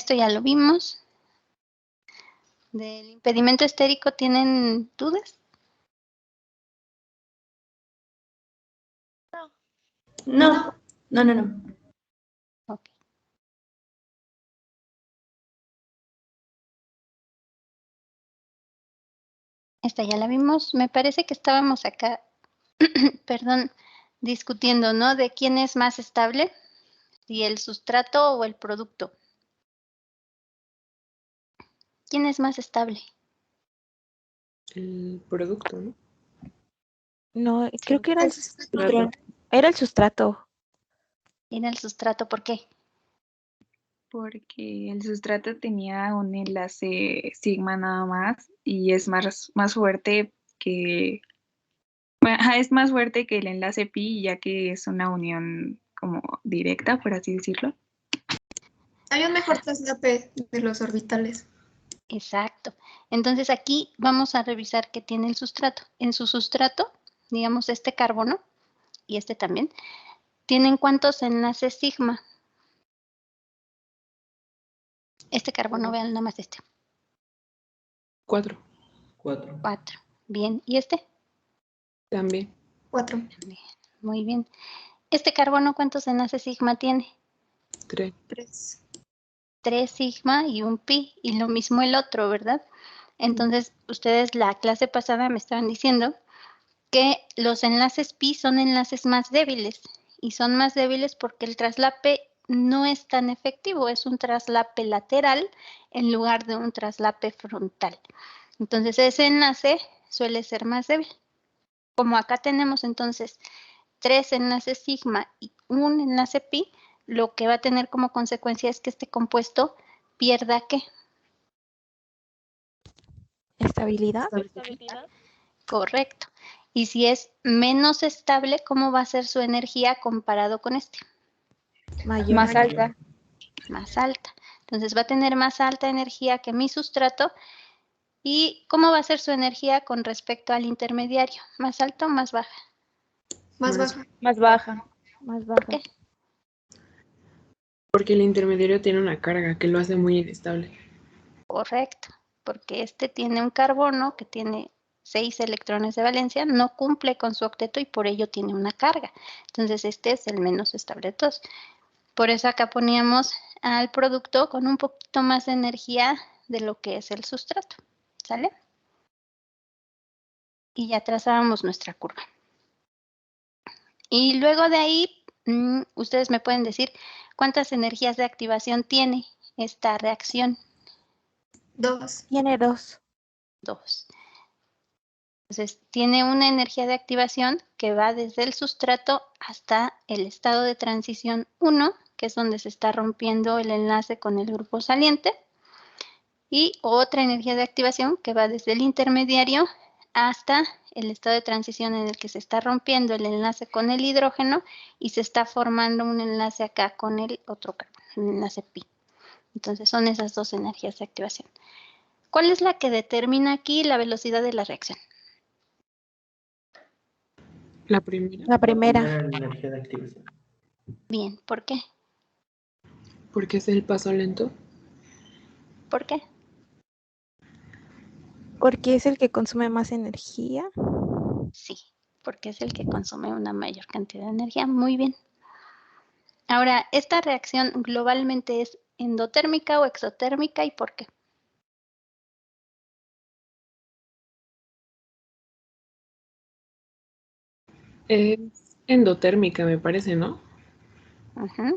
Esto ya lo vimos. ¿Del impedimento estérico tienen dudas? No. Ok. Esta ya la vimos. Me parece que estábamos acá, perdón, discutiendo, ¿no? De quién es más estable, si el sustrato o el producto. ¿Quién es más estable? El producto, ¿no? No, creo que era el sustrato. Era el sustrato. Era el sustrato, ¿por qué? Porque el sustrato tenía un enlace sigma nada más y es más fuerte que... Bueno, es más fuerte que el enlace pi, ya que es una unión como directa, por así decirlo. Hay un mejor traslape de los orbitales. Exacto. Entonces aquí vamos a revisar qué tiene el sustrato. En su sustrato, digamos este carbono y este también, ¿tienen cuántos enlaces sigma? Este carbono, vean nada más este. 4. 4. 4. Bien. ¿Y este? También. 4. Bien. Muy bien. ¿Este carbono cuántos enlaces sigma tiene? 3. 3. 3 sigma y un pi. Y lo mismo el otro, ¿verdad? Entonces, ustedes la clase pasada me estaban diciendo que los enlaces pi son enlaces más débiles. Y son más débiles porque el traslape no es tan efectivo. Es un traslape lateral en lugar de un traslape frontal. Entonces, ese enlace suele ser más débil. Como acá tenemos entonces 3 enlaces sigma y un enlace pi, lo que va a tener como consecuencia es que este compuesto pierda ¿qué? Estabilidad. Correcto. Y si es menos estable, ¿cómo va a ser su energía comparado con este? Mayor. Más alta. Más alta. Entonces va a tener más alta energía que mi sustrato. ¿Y cómo va a ser su energía con respecto al intermediario? ¿Más alta o más baja? Más baja. Más baja. Más ¿Por baja. qué? Porque el intermediario tiene una carga que lo hace muy inestable. Correcto, porque este tiene un carbono que tiene 6 electrones de valencia, no cumple con su octeto y por ello tiene una carga. Entonces este es el menos estable de todos. Por eso acá poníamos al producto con un poquito más de energía de lo que es el sustrato. ¿Sale? Y ya trazábamos nuestra curva. Y luego de ahí, ustedes me pueden decir cuántas energías de activación tiene esta reacción. 2. Tiene 2. 2. Entonces, tiene una energía de activación que va desde el sustrato hasta el estado de transición 1, que es donde se está rompiendo el enlace con el grupo saliente, y otra energía de activación que va desde el intermediario hasta el estado de transición en el que se está rompiendo el enlace con el hidrógeno y se está formando un enlace acá con el otro carbono, el enlace pi. Entonces, son esas dos energías de activación. ¿Cuál es la que determina aquí la velocidad de la reacción? La primera. La primera. Energía de activación. Bien, ¿por qué? Porque es el paso lento. ¿Por qué? Porque es el que consume más energía. Sí, porque es el que consume una mayor cantidad de energía. Muy bien. Ahora, ¿esta reacción globalmente es endotérmica o exotérmica y por qué? Es endotérmica, me parece, ¿no?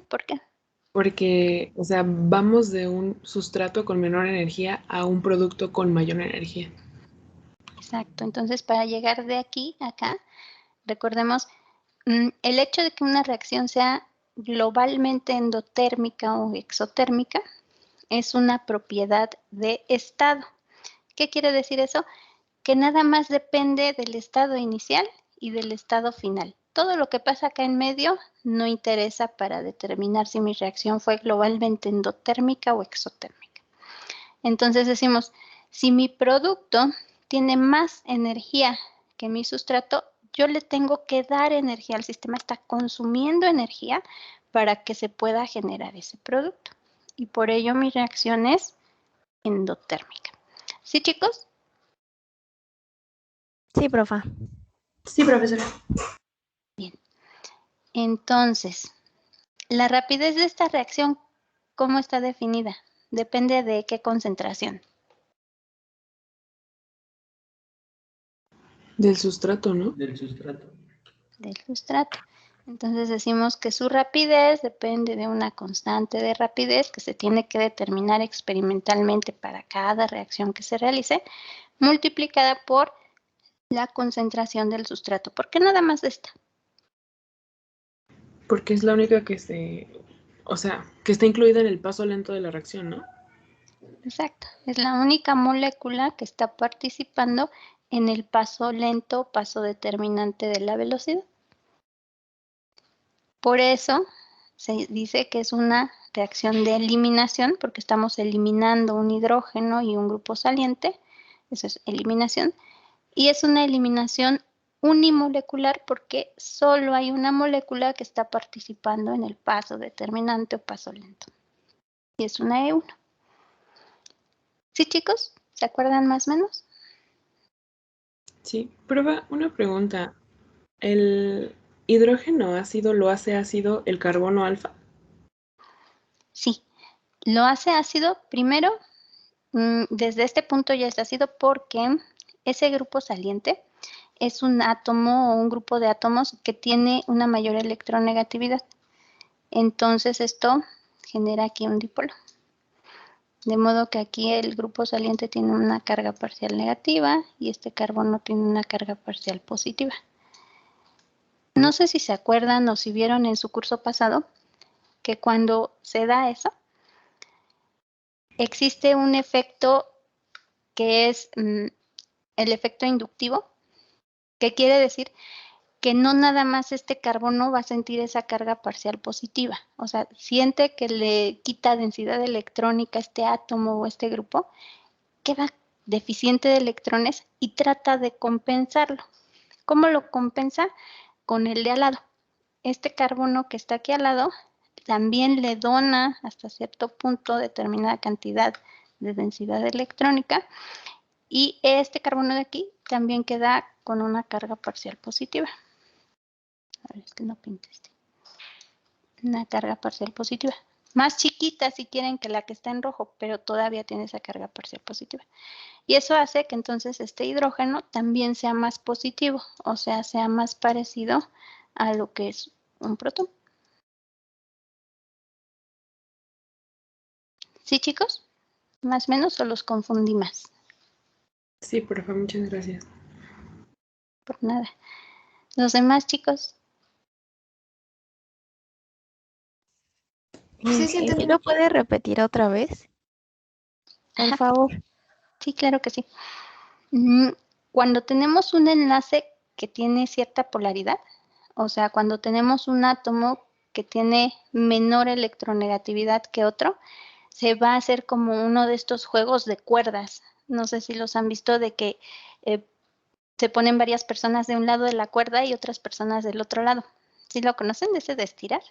¿Por qué? Porque, o sea, vamos de un sustrato con menor energía a un producto con mayor energía. Exacto. Entonces, para llegar de aquí a acá, recordemos, el hecho de que una reacción sea globalmente endotérmica o exotérmica es una propiedad de estado. ¿Qué quiere decir eso? Que nada más depende del estado inicial y del estado final. Todo lo que pasa acá en medio no interesa para determinar si mi reacción fue globalmente endotérmica o exotérmica. Entonces decimos, si mi producto tiene más energía que mi sustrato, yo le tengo que dar energía al sistema, está consumiendo energía para que se pueda generar ese producto. y por ello mi reacción es endotérmica. ¿Sí, chicos? Sí, profa. Sí, profesora. Entonces, la rapidez de esta reacción, ¿cómo está definida? Depende de qué concentración. Del sustrato, ¿no? Del sustrato. Del sustrato. Entonces decimos que su rapidez depende de una constante de rapidez que se tiene que determinar experimentalmente para cada reacción que se realice, multiplicada por la concentración del sustrato. ¿Por qué nada más esta? Porque es la única que que está incluida en el paso lento de la reacción, ¿no? Exacto, es la única molécula que está participando en el paso lento, paso determinante de la velocidad. Por eso se dice que es una reacción de eliminación, porque estamos eliminando un hidrógeno y un grupo saliente, eso es eliminación, y es una eliminación unimolecular porque solo hay una molécula que está participando en el paso determinante o paso lento, y es una E1. ¿Sí, chicos? ¿Se acuerdan más o menos? Sí. Prueba una pregunta. ¿El hidrógeno ácido lo hace ácido el carbono alfa? Sí, lo hace ácido primero, desde este punto ya es ácido porque ese grupo saliente es un átomo o un grupo de átomos que tiene una mayor electronegatividad. Entonces esto genera aquí un dipolo. De modo que aquí el grupo saliente tiene una carga parcial negativa y este carbono tiene una carga parcial positiva. No sé si se acuerdan o si vieron en su curso pasado que cuando se da eso, existe un efecto que es el efecto inductivo, que quiere decir que no nada más este carbono va a sentir esa carga parcial positiva, o sea, siente que le quita densidad electrónica a este átomo o este grupo, queda deficiente de electrones y trata de compensarlo. ¿Cómo lo compensa? Con el de al lado. Este carbono que está aquí al lado también le dona hasta cierto punto determinada cantidad de densidad electrónica y este carbono de aquí también queda con una carga parcial positiva. A ver, es que no pinta este. Una carga parcial positiva. Más chiquita si quieren que la que está en rojo, pero todavía tiene esa carga parcial positiva. Y eso hace que entonces este hidrógeno también sea más positivo, o sea, sea más parecido a lo que es un protón. ¿Sí, chicos? ¿Más o menos o los confundí más? Sí, profe, muchas gracias. Por nada. Los demás, chicos. Sí, sí, entendí. ¿Sí lo puede repetir otra vez? Por Ajá. favor. Sí, claro que sí. Cuando tenemos un enlace que tiene cierta polaridad, o sea, cuando tenemos un átomo que tiene menor electronegatividad que otro, se va a hacer como uno de estos juegos de cuerdas. No sé si los han visto de que se ponen varias personas de un lado de la cuerda y otras personas del otro lado. ¿Sí lo conocen, de ese de estirar?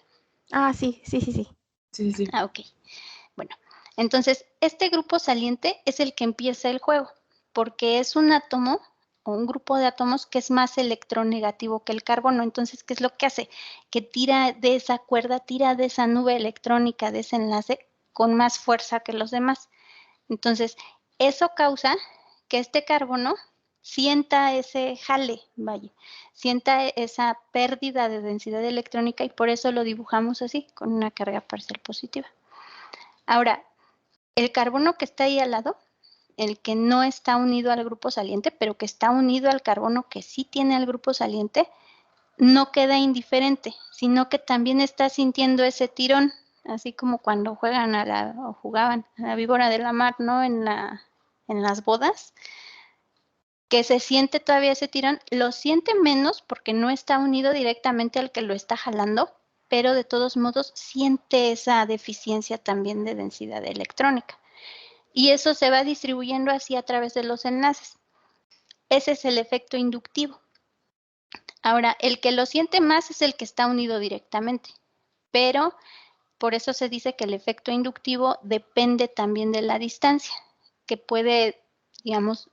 Ah, sí. Sí, sí. Ah, ok. Bueno, entonces este grupo saliente es el que empieza el juego, porque es un átomo o un grupo de átomos que es más electronegativo que el carbono. Entonces, ¿qué es lo que hace? Que tira de esa cuerda, tira de esa nube electrónica, de ese enlace, con más fuerza que los demás. Entonces, eso causa que este carbono sienta ese jale, vaya, sienta esa pérdida de densidad electrónica y por eso lo dibujamos así, con una carga parcial positiva. Ahora, el carbono que está ahí al lado, el que no está unido al grupo saliente, pero que está unido al carbono que sí tiene el grupo saliente, no queda indiferente, sino que también está sintiendo ese tirón, así como cuando juegan o jugaban a la víbora de la mar, ¿no? En las bodas, que se siente todavía ese tirón, lo siente menos porque no está unido directamente al que lo está jalando, pero de todos modos siente esa deficiencia también de densidad electrónica. Y eso se va distribuyendo así a través de los enlaces. Ese es el efecto inductivo. Ahora, el que lo siente más es el que está unido directamente, pero Por eso se dice que el efecto inductivo depende también de la distancia, que puede, digamos,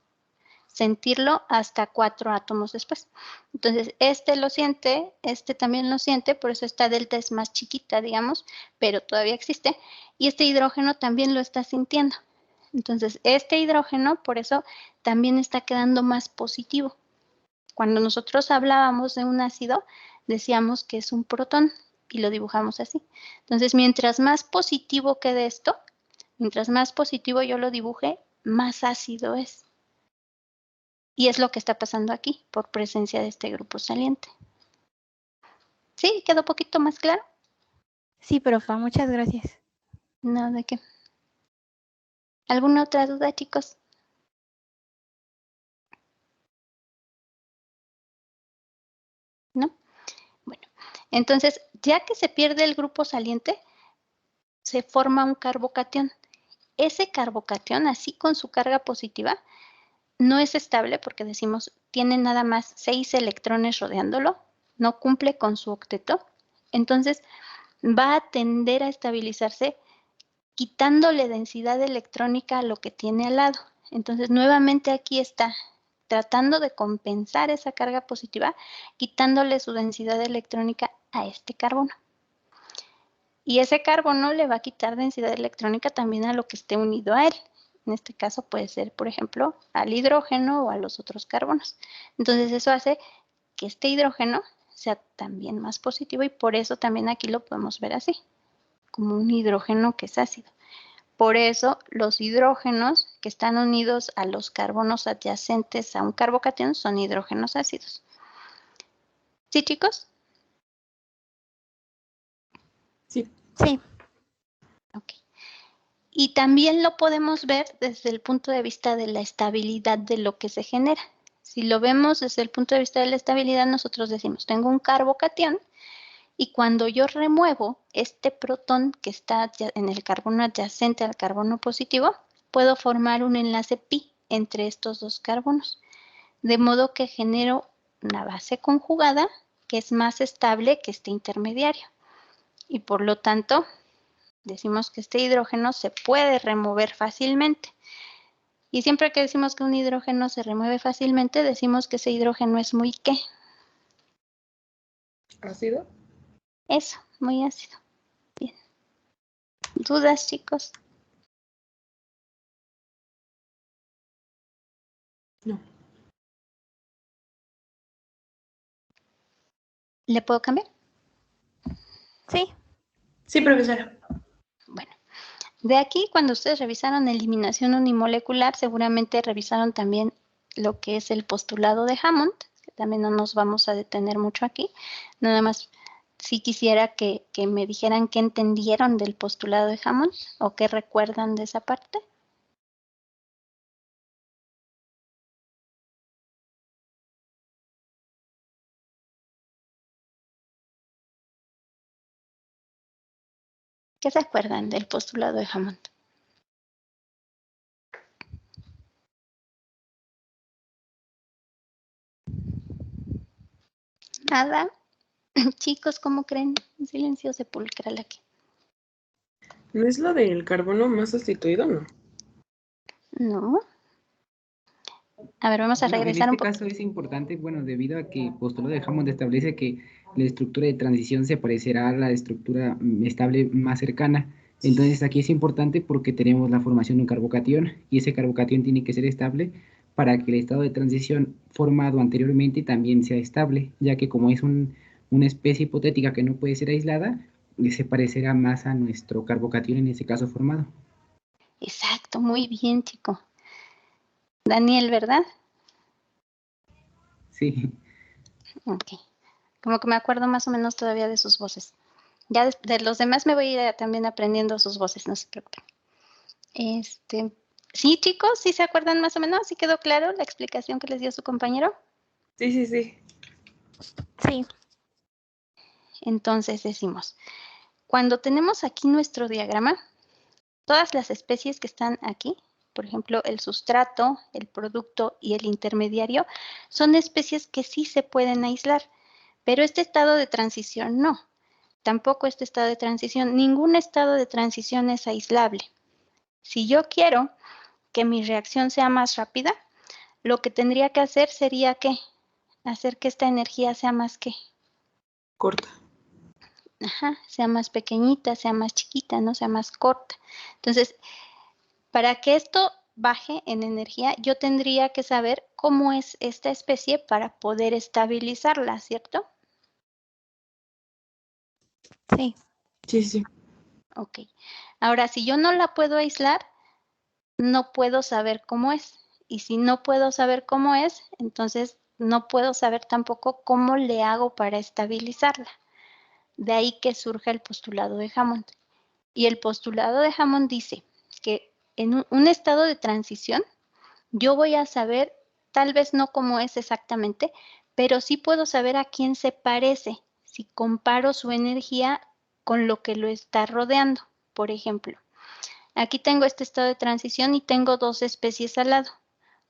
sentirlo hasta 4 átomos después. Entonces, este lo siente, este también lo siente, por eso esta delta es más chiquita, digamos, pero todavía existe, y este hidrógeno también lo está sintiendo. Entonces, este hidrógeno, por eso, también está quedando más positivo. Cuando nosotros hablábamos de un ácido, decíamos que es un protón, y lo dibujamos así. Entonces, mientras más positivo quede esto, mientras más positivo yo lo dibuje, más ácido es. Y es lo que está pasando aquí, por presencia de este grupo saliente. ¿Sí? ¿Quedó un poquito más claro? Sí, profa, muchas gracias. No, ¿de qué? ¿Alguna otra duda, chicos? ¿No? Bueno, entonces, ya que se pierde el grupo saliente, se forma un carbocatión. Ese carbocatión, así con su carga positiva, no es estable porque decimos, tiene nada más 6 electrones rodeándolo, no cumple con su octeto. Entonces, va a tender a estabilizarse quitándole densidad electrónica a lo que tiene al lado. Entonces, nuevamente aquí está tratando de compensar esa carga positiva, quitándole su densidad electrónica a este carbono. Y ese carbono le va a quitar densidad electrónica también a lo que esté unido a él. En este caso puede ser, por ejemplo, al hidrógeno o a los otros carbonos. Entonces, eso hace que este hidrógeno sea también más positivo y por eso también aquí lo podemos ver así, como un hidrógeno que es ácido. Por eso los hidrógenos que están unidos a los carbonos adyacentes a un carbocatión son hidrógenos ácidos. ¿Sí, chicos? Sí. Sí, Ok. Y también lo podemos ver desde el punto de vista de la estabilidad de lo que se genera. Si lo vemos desde el punto de vista de la estabilidad, nosotros decimos, tengo un carbocatión y cuando yo remuevo este protón que está en el carbono adyacente al carbono positivo, puedo formar un enlace pi entre estos dos carbonos, de modo que genero una base conjugada que es más estable que este intermediario. Y por lo tanto, decimos que este hidrógeno se puede remover fácilmente. Y siempre que decimos que un hidrógeno se remueve fácilmente, decimos que ese hidrógeno es muy ¿qué? ¿Ácido? Eso, muy ácido. Bien. ¿Dudas, chicos? No. ¿Le puedo cambiar? sí, Sí, profesora. Bueno, de aquí cuando ustedes revisaron eliminación unimolecular, seguramente revisaron también lo que es el postulado de Hammond, que también no nos vamos a detener mucho aquí. Nada más sí quisiera que me dijeran qué entendieron del postulado de Hammond o qué recuerdan de esa parte. ¿Qué se acuerdan del postulado de Hammond? Nada. Chicos, ¿cómo creen? Un silencio sepulcral aquí. ¿No es lo del carbono más sustituido, no? No. A ver, vamos a Bueno, en regresar este un poco. caso es importante, bueno, debido a que postulado de Hammond establece que la estructura de transición se parecerá a la estructura estable más cercana. Entonces aquí es importante porque tenemos la formación de un carbocatión y ese carbocatión tiene que ser estable para que el estado de transición formado anteriormente también sea estable, ya que como es una especie hipotética que no puede ser aislada, se parecerá más a nuestro carbocatión en ese caso formado. Exacto, muy bien, chico. Daniel, ¿verdad? Sí. Ok. Como que me acuerdo más o menos todavía de sus voces. Ya de los demás me voy a ir también aprendiendo sus voces, no se preocupen. Sí, chicos, ¿sí se acuerdan más o menos? ¿Sí quedó claro la explicación que les dio su compañero? Sí, sí, sí. sí, Entonces decimos, cuando tenemos aquí nuestro diagrama, todas las especies que están aquí, por ejemplo, el sustrato, el producto y el intermediario, son especies que sí se pueden aislar, pero este estado de transición no. tampoco este estado de transición. Ningún estado de transición es aislable. Si yo quiero que mi reacción sea más rápida, lo que tendría que hacer sería ¿qué? Hacer que esta energía sea más ¿qué? Corta. Ajá, sea más pequeñita, sea más chiquita, no sea más corta. Entonces, para que esto baje en energía, yo tendría que saber cómo es esta especie para poder estabilizarla, ¿cierto? Sí. Sí, sí. Ok. Ahora, si yo no la puedo aislar, no puedo saber cómo es. Y si no puedo saber cómo es, entonces no puedo saber tampoco cómo le hago para estabilizarla. De ahí que surge el postulado de Hammond. Y el postulado de Hammond dice que en un estado de transición, yo voy a saber, tal vez no cómo es exactamente, pero sí puedo saber a quién se parece si comparo su energía con lo que lo está rodeando. Por ejemplo, aquí tengo este estado de transición y tengo dos especies al lado.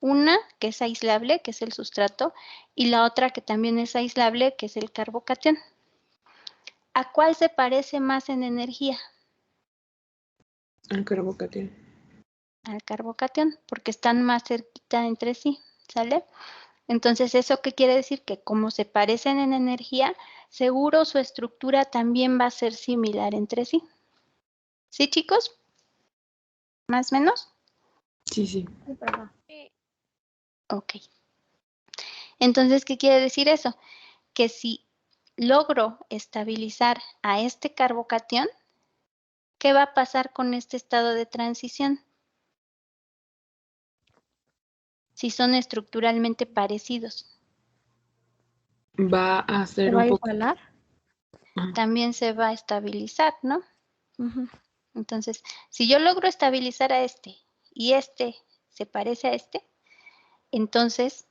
Una que es aislable, que es el sustrato, y la otra que también es aislable, que es el carbocatión. ¿A cuál se parece más en energía? Al carbocatión. Al carbocatión, porque están más cerquita entre sí, ¿sale? Entonces, ¿eso qué quiere decir? Que como se parecen en energía, seguro su estructura también va a ser similar entre sí. ¿Sí, chicos? ¿Más o menos? Sí, sí. Ok. Entonces, ¿qué quiere decir eso? Que si logro estabilizar a este carbocatión, ¿qué va a pasar con este estado de transición? Si son estructuralmente parecidos. Va a ¿Se ser va un a poco. igualar? Ajá. También se va a estabilizar, ¿no? Ujú. Entonces, si yo logro estabilizar a este y este se parece a este, entonces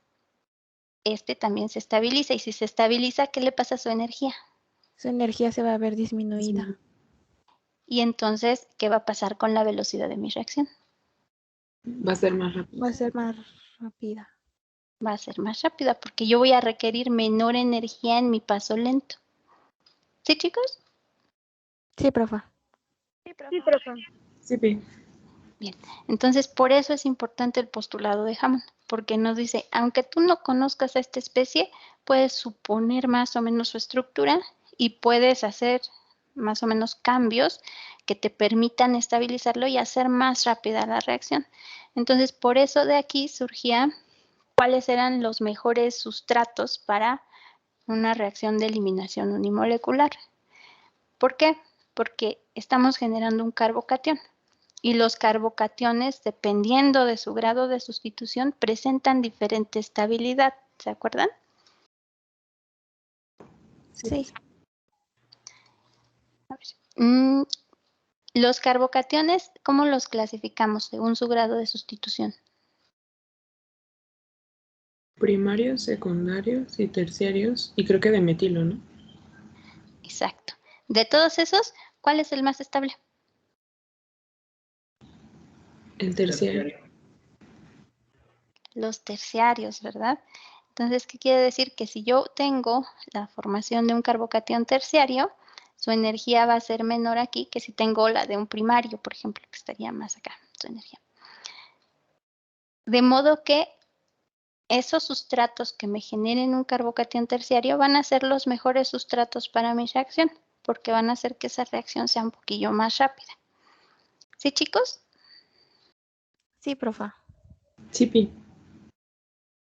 este también se estabiliza. Y si se estabiliza, ¿qué le pasa a su energía? Su energía se va a ver disminuida. Y entonces, ¿qué va a pasar con la velocidad de mi reacción? Va a ser más rápido. Va a ser más rápida. Va a ser más rápida porque yo voy a requerir menor energía en mi paso lento. ¿Sí, chicos? Sí, profa. Sí, Pi. Bien, entonces por eso es importante el postulado de Hammond, porque nos dice, aunque tú no conozcas a esta especie, puedes suponer más o menos su estructura y puedes hacer más o menos cambios que te permitan estabilizarlo y hacer más rápida la reacción. Entonces, por eso de aquí surgía cuáles eran los mejores sustratos para una reacción de eliminación unimolecular. ¿Por qué? Porque estamos generando un carbocatión. Y los carbocationes, dependiendo de su grado de sustitución, presentan diferente estabilidad. ¿Se acuerdan? Sí. A ver. Los carbocationes, ¿cómo los clasificamos según su grado de sustitución? Primarios, secundarios y terciarios. Y creo que de metilo, ¿no? Exacto. De todos esos, ¿cuál es el más estable? El terciario. Los terciarios, ¿verdad? Entonces, ¿qué quiere decir? Que si yo tengo la formación de un carbocatión terciario, su energía va a ser menor aquí que si tengo la de un primario, por ejemplo, que estaría más acá, su energía. De modo que esos sustratos que me generen un carbocatión terciario van a ser los mejores sustratos para mi reacción, porque van a hacer que esa reacción sea un poquillo más rápida. ¿Sí, chicos? Sí, profa. Sí, Pi.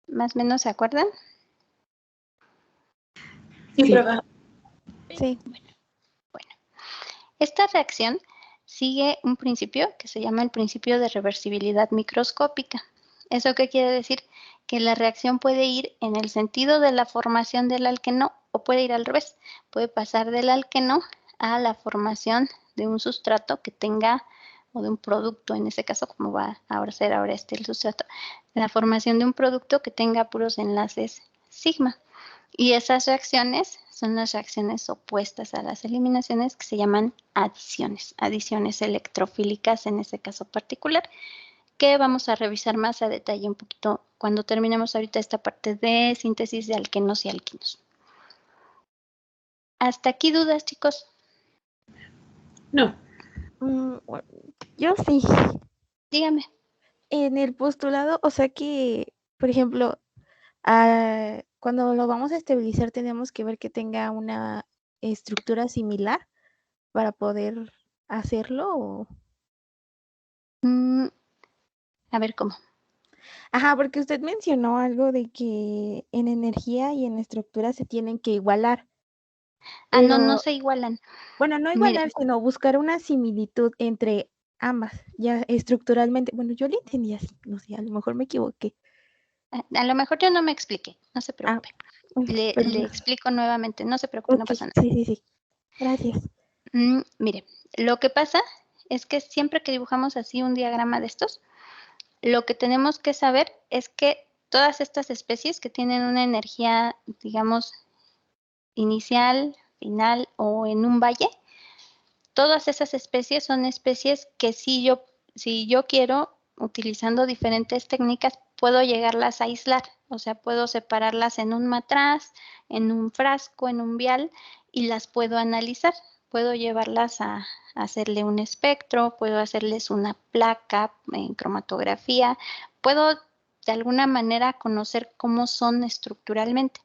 ¿Más o menos se acuerdan? Sí, Sí. profe. Sí. Bueno, esta reacción sigue un principio que se llama el principio de reversibilidad microscópica. ¿Eso qué quiere decir? Que la reacción puede ir en el sentido de la formación del alqueno o puede ir al revés. Puede pasar del alqueno a la formación de un sustrato que tenga, o de un producto, en este caso, como va a ser ahora el sustrato, la formación de un producto que tenga puros enlaces sigma. Y esas reacciones son las reacciones opuestas a las eliminaciones que se llaman adiciones electrofílicas en este caso particular, que vamos a revisar más a detalle un poquito cuando terminemos ahorita esta parte de síntesis de alquenos y alquinos. ¿Hasta aquí dudas, chicos? No. Bueno, yo sí. Dígame. En el postulado, o sea que, por ejemplo, cuando lo vamos a estabilizar tenemos que ver que tenga una estructura similar para poder hacerlo. A ver cómo. Ajá, porque usted mencionó algo de que en energía y en estructura se tienen que igualar. No, no Pero, se igualan. bueno, no Mire. igualar, sino buscar una similitud entre ambas, ya estructuralmente. Bueno, yo lo entendí así, no sé, a lo mejor me equivoqué. A lo mejor yo no me expliqué, no se preocupe. Le Perdón. explico nuevamente, no se preocupe, no Ok, pasa nada. sí. Gracias. Mire, lo que pasa es que siempre que dibujamos así un diagrama de estos, lo que tenemos que saber es que todas estas especies que tienen una energía, digamos, inicial, final o en un valle, todas esas especies son especies que si yo quiero, utilizando diferentes técnicas, puedo llegarlas a aislar. O sea, puedo separarlas en un matraz, en un frasco, en un vial y las puedo analizar. Puedo llevarlas a hacerle un espectro, puedo hacerles una placa en cromatografía, puedo de alguna manera conocer cómo son estructuralmente.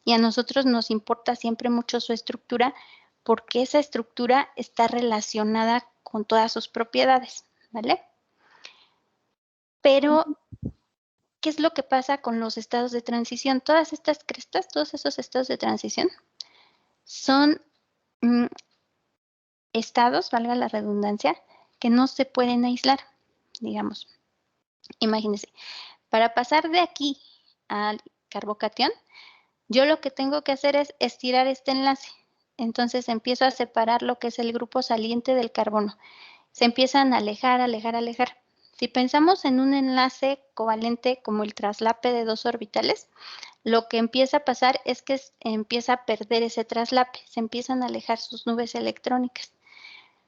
Y a nosotros nos importa siempre mucho su estructura porque esa estructura está relacionada con todas sus propiedades, ¿vale? Pero, ¿qué es lo que pasa con los estados de transición? Todas estas crestas, todos esos estados de transición son estados, valga la redundancia, que no se pueden aislar, digamos. Imagínense, para pasar de aquí al carbocatión, yo lo que tengo que hacer es estirar este enlace. Entonces empiezo a separar lo que es el grupo saliente del carbono. Se empiezan a alejar. Si pensamos en un enlace covalente como el traslape de dos orbitales, lo que empieza a pasar es que empieza a perder ese traslape, se empiezan a alejar sus nubes electrónicas,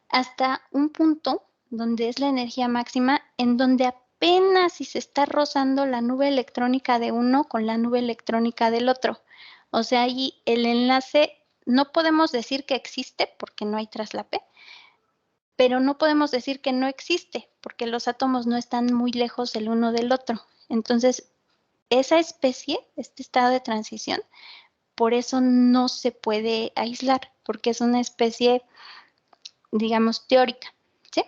hasta un punto donde es la energía máxima, en donde apenas si se está rozando la nube electrónica de uno con la nube electrónica del otro. O sea, ahí el enlace no podemos decir que existe porque no hay traslape, pero no podemos decir que no existe porque los átomos no están muy lejos el uno del otro. Entonces, esa especie, este estado de transición, por eso no se puede aislar, porque es una especie, digamos, teórica, ¿sí?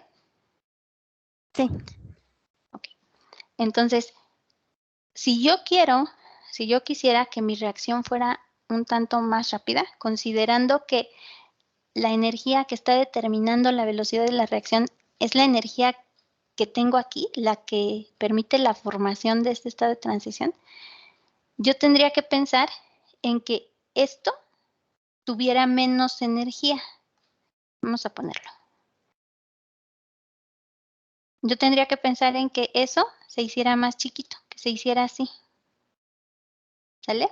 Sí. Ok. Entonces, si yo quisiera que mi reacción fuera un tanto más rápida, considerando que la energía que está determinando la velocidad de la reacción es la energía que tengo aquí, la que permite la formación de este estado de transición, yo tendría que pensar en que esto tuviera menos energía. Vamos a ponerlo. Yo tendría que pensar en que eso se hiciera más chiquito, que se hiciera así. ¿Sale?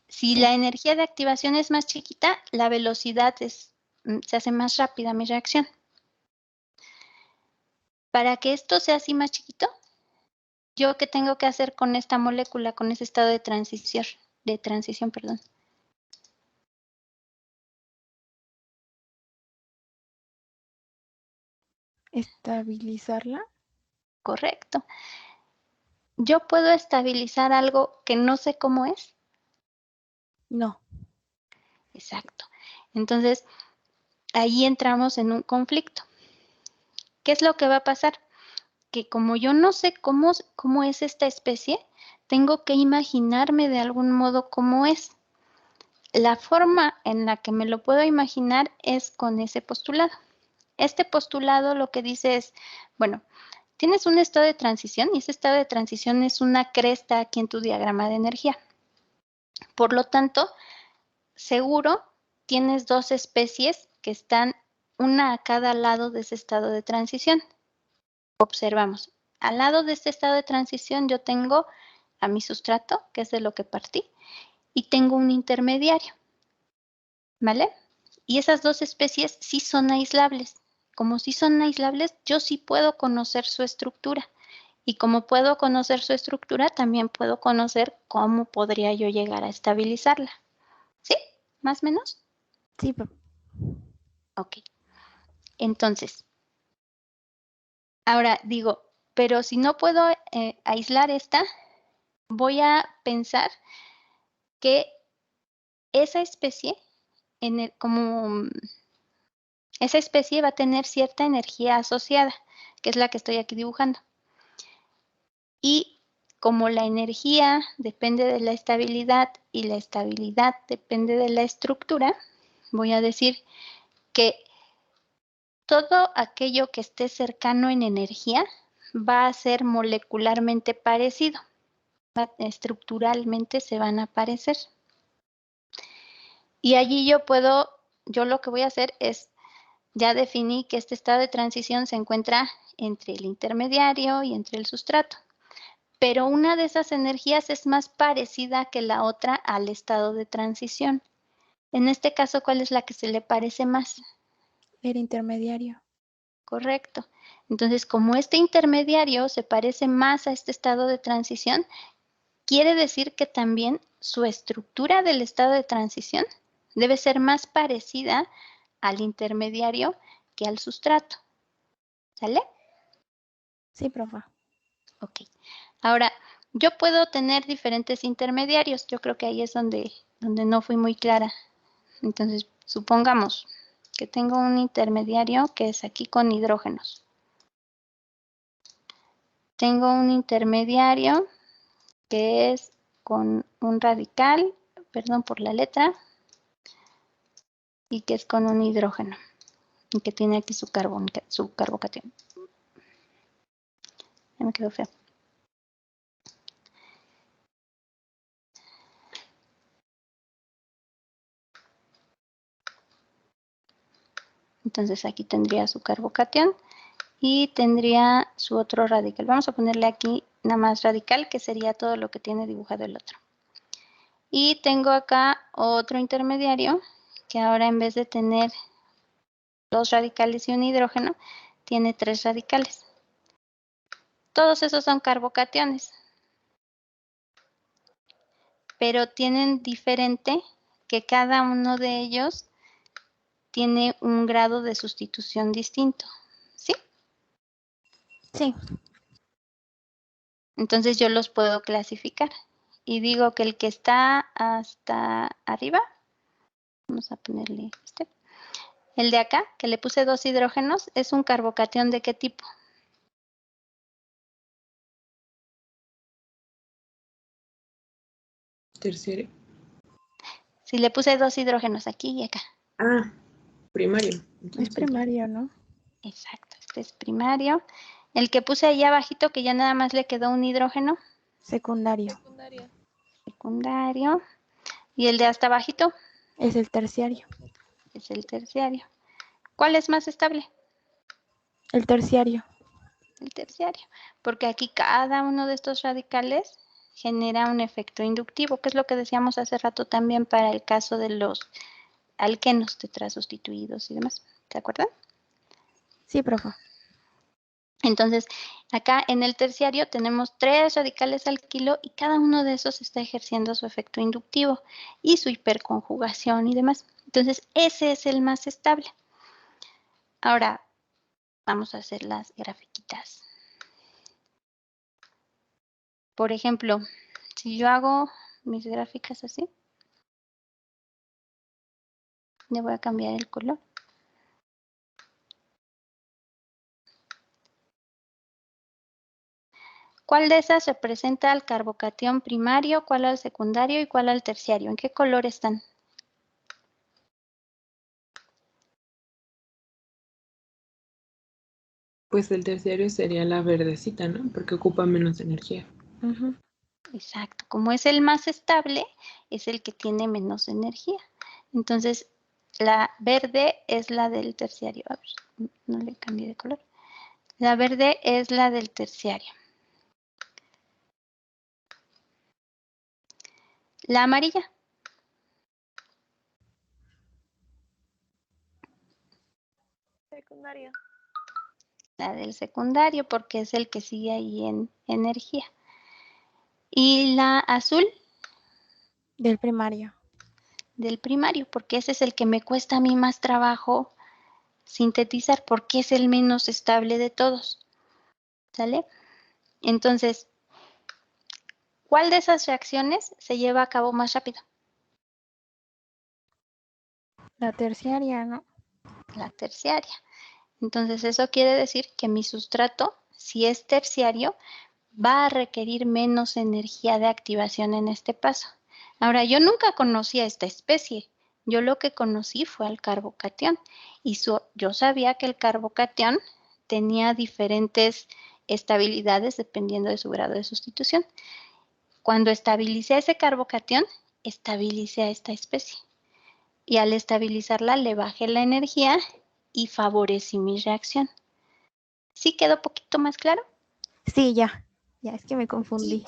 Si la energía de activación es más chiquita, la velocidad se hace más rápida mi reacción. Para que esto sea así más chiquito, ¿yo qué tengo que hacer con esta molécula, con ese estado de transición, perdón? ¿Estabilizarla? Correcto. ¿Yo puedo estabilizar algo que no sé cómo es? No. Exacto. Entonces, ahí entramos en un conflicto. ¿Qué es lo que va a pasar? Que como yo no sé cómo es esta especie, tengo que imaginarme de algún modo cómo es. La forma en la que me lo puedo imaginar es con ese postulado. Este postulado lo que dice es, bueno, tienes un estado de transición y ese estado de transición es una cresta aquí en tu diagrama de energía. Por lo tanto, seguro tienes dos especies que están una a cada lado de ese estado de transición. Observamos, al lado de este estado de transición yo tengo a mi sustrato, que es de lo que partí, y tengo un intermediario, ¿vale? Y esas dos especies sí son aislables. Como sí son aislables, yo sí puedo conocer su estructura. Y como puedo conocer su estructura, también puedo conocer cómo podría yo llegar a estabilizarla. ¿Sí? ¿Más o menos? Sí, Ok. Entonces, ahora digo, pero si no puedo aislar esta, voy a pensar que esa especie, esa especie va a tener cierta energía asociada, que es la que estoy aquí dibujando. Y como la energía depende de la estabilidad y la estabilidad depende de la estructura, voy a decir que todo aquello que esté cercano en energía va a ser molecularmente parecido. Estructuralmente se van a parecer. Y allí yo lo que voy a hacer es, ya definí que este estado de transición se encuentra entre el intermediario y entre el sustrato. Pero una de esas energías es más parecida que la otra al estado de transición. En este caso, ¿cuál es la que se le parece más? El intermediario. Correcto. Entonces, como este intermediario se parece más a este estado de transición, quiere decir que también su estructura del estado de transición debe ser más parecida al intermediario que al sustrato. ¿Sale? Sí, profa. Ok. Ahora, yo puedo tener diferentes intermediarios. Yo creo que ahí es donde no fui muy clara. Entonces, supongamos que tengo un intermediario que es aquí con hidrógenos. Tengo un intermediario que es con un radical, perdón por la letra, y que es con un hidrógeno, y que tiene aquí su carbocatión. Ya me quedó feo. Entonces aquí tendría su carbocatión y tendría su otro radical. Vamos a ponerle aquí nada más radical, que sería todo lo que tiene dibujado el otro. Y tengo acá otro intermediario, que ahora en vez de tener 2 radicales y un hidrógeno, tiene 3 radicales. Todos esos son carbocationes, pero tienen diferente que cada uno de ellos tiene un grado de sustitución distinto, ¿sí? Sí. Entonces yo los puedo clasificar y digo que el que está hasta arriba, vamos a ponerle este, el de acá, que le puse 2 hidrógenos, es un carbocatión ¿de qué tipo? Terciario. Si le puse 2 hidrógenos aquí y acá. Ah, primario. Es Entonces, primario, ¿no? Exacto, este es primario. El que puse ahí abajito, que ya nada más le quedó un hidrógeno. Secundario. Secundario. Y el de hasta abajito Es el terciario. es el terciario. ¿Cuál es más estable? El terciario. El terciario. Porque aquí cada uno de estos radicales genera un efecto inductivo, que es lo que decíamos hace rato también para el caso de los alquenos tetrasustituidos y demás. ¿Se acuerdan? Sí, profa. Entonces, acá en el terciario tenemos 3 radicales alquilo y cada uno de esos está ejerciendo su efecto inductivo y su hiperconjugación y demás. Entonces, ese es el más estable. Ahora, vamos a hacer las grafiquitas. Por ejemplo, si yo hago mis gráficas así, le voy a cambiar el color. ¿Cuál de esas representa al carbocatión primario, cuál al secundario y cuál al terciario? ¿En qué color están? pues el terciario sería la verdecita, ¿no? Porque ocupa menos energía. Ujú. Exacto, como es el más estable, es el que tiene menos energía. Entonces, la verde es la del terciario. A ver, no le cambié de color. La verde es la del terciario. La amarilla. Secundario. La del secundario, porque es el que sigue ahí en energía. Y la azul. Del primario. Del primario, porque ese es el que me cuesta a mí más trabajo sintetizar porque es el menos estable de todos. ¿Sale? Entonces, ¿cuál de esas reacciones se lleva a cabo más rápido? La terciaria, ¿no? La terciaria. Entonces, eso quiere decir que mi sustrato, si es terciario, va a requerir menos energía de activación en este paso. Ahora, yo nunca conocí a esta especie. Yo lo que conocí fue al carbocatión. Y yo sabía que el carbocatión tenía diferentes estabilidades dependiendo de su grado de sustitución. Cuando estabilicé ese carbocatión, estabilicé a esta especie. Y al estabilizarla, le bajé la energía y favorecí mi reacción. ¿Sí quedó poquito más claro? Sí, ya. Ya, es que me confundí.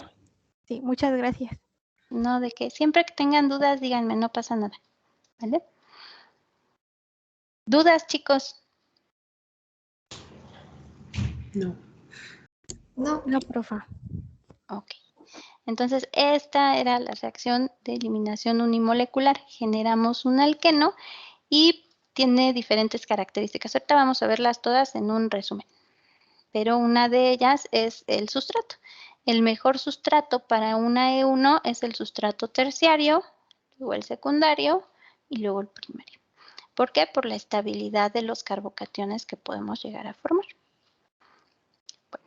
Sí, muchas gracias. No, de que siempre que tengan dudas, díganme, no pasa nada. ¿Vale? ¿Dudas, chicos? No. No. No, profa. Ok. Entonces, esta era la reacción de eliminación unimolecular. Generamos un alqueno y tiene diferentes características. Ahorita vamos a verlas todas en un resumen. Pero una de ellas es el sustrato. El mejor sustrato para una E1 es el sustrato terciario, luego el secundario y luego el primario. ¿Por qué? Por la estabilidad de los carbocationes que podemos llegar a formar. Bueno.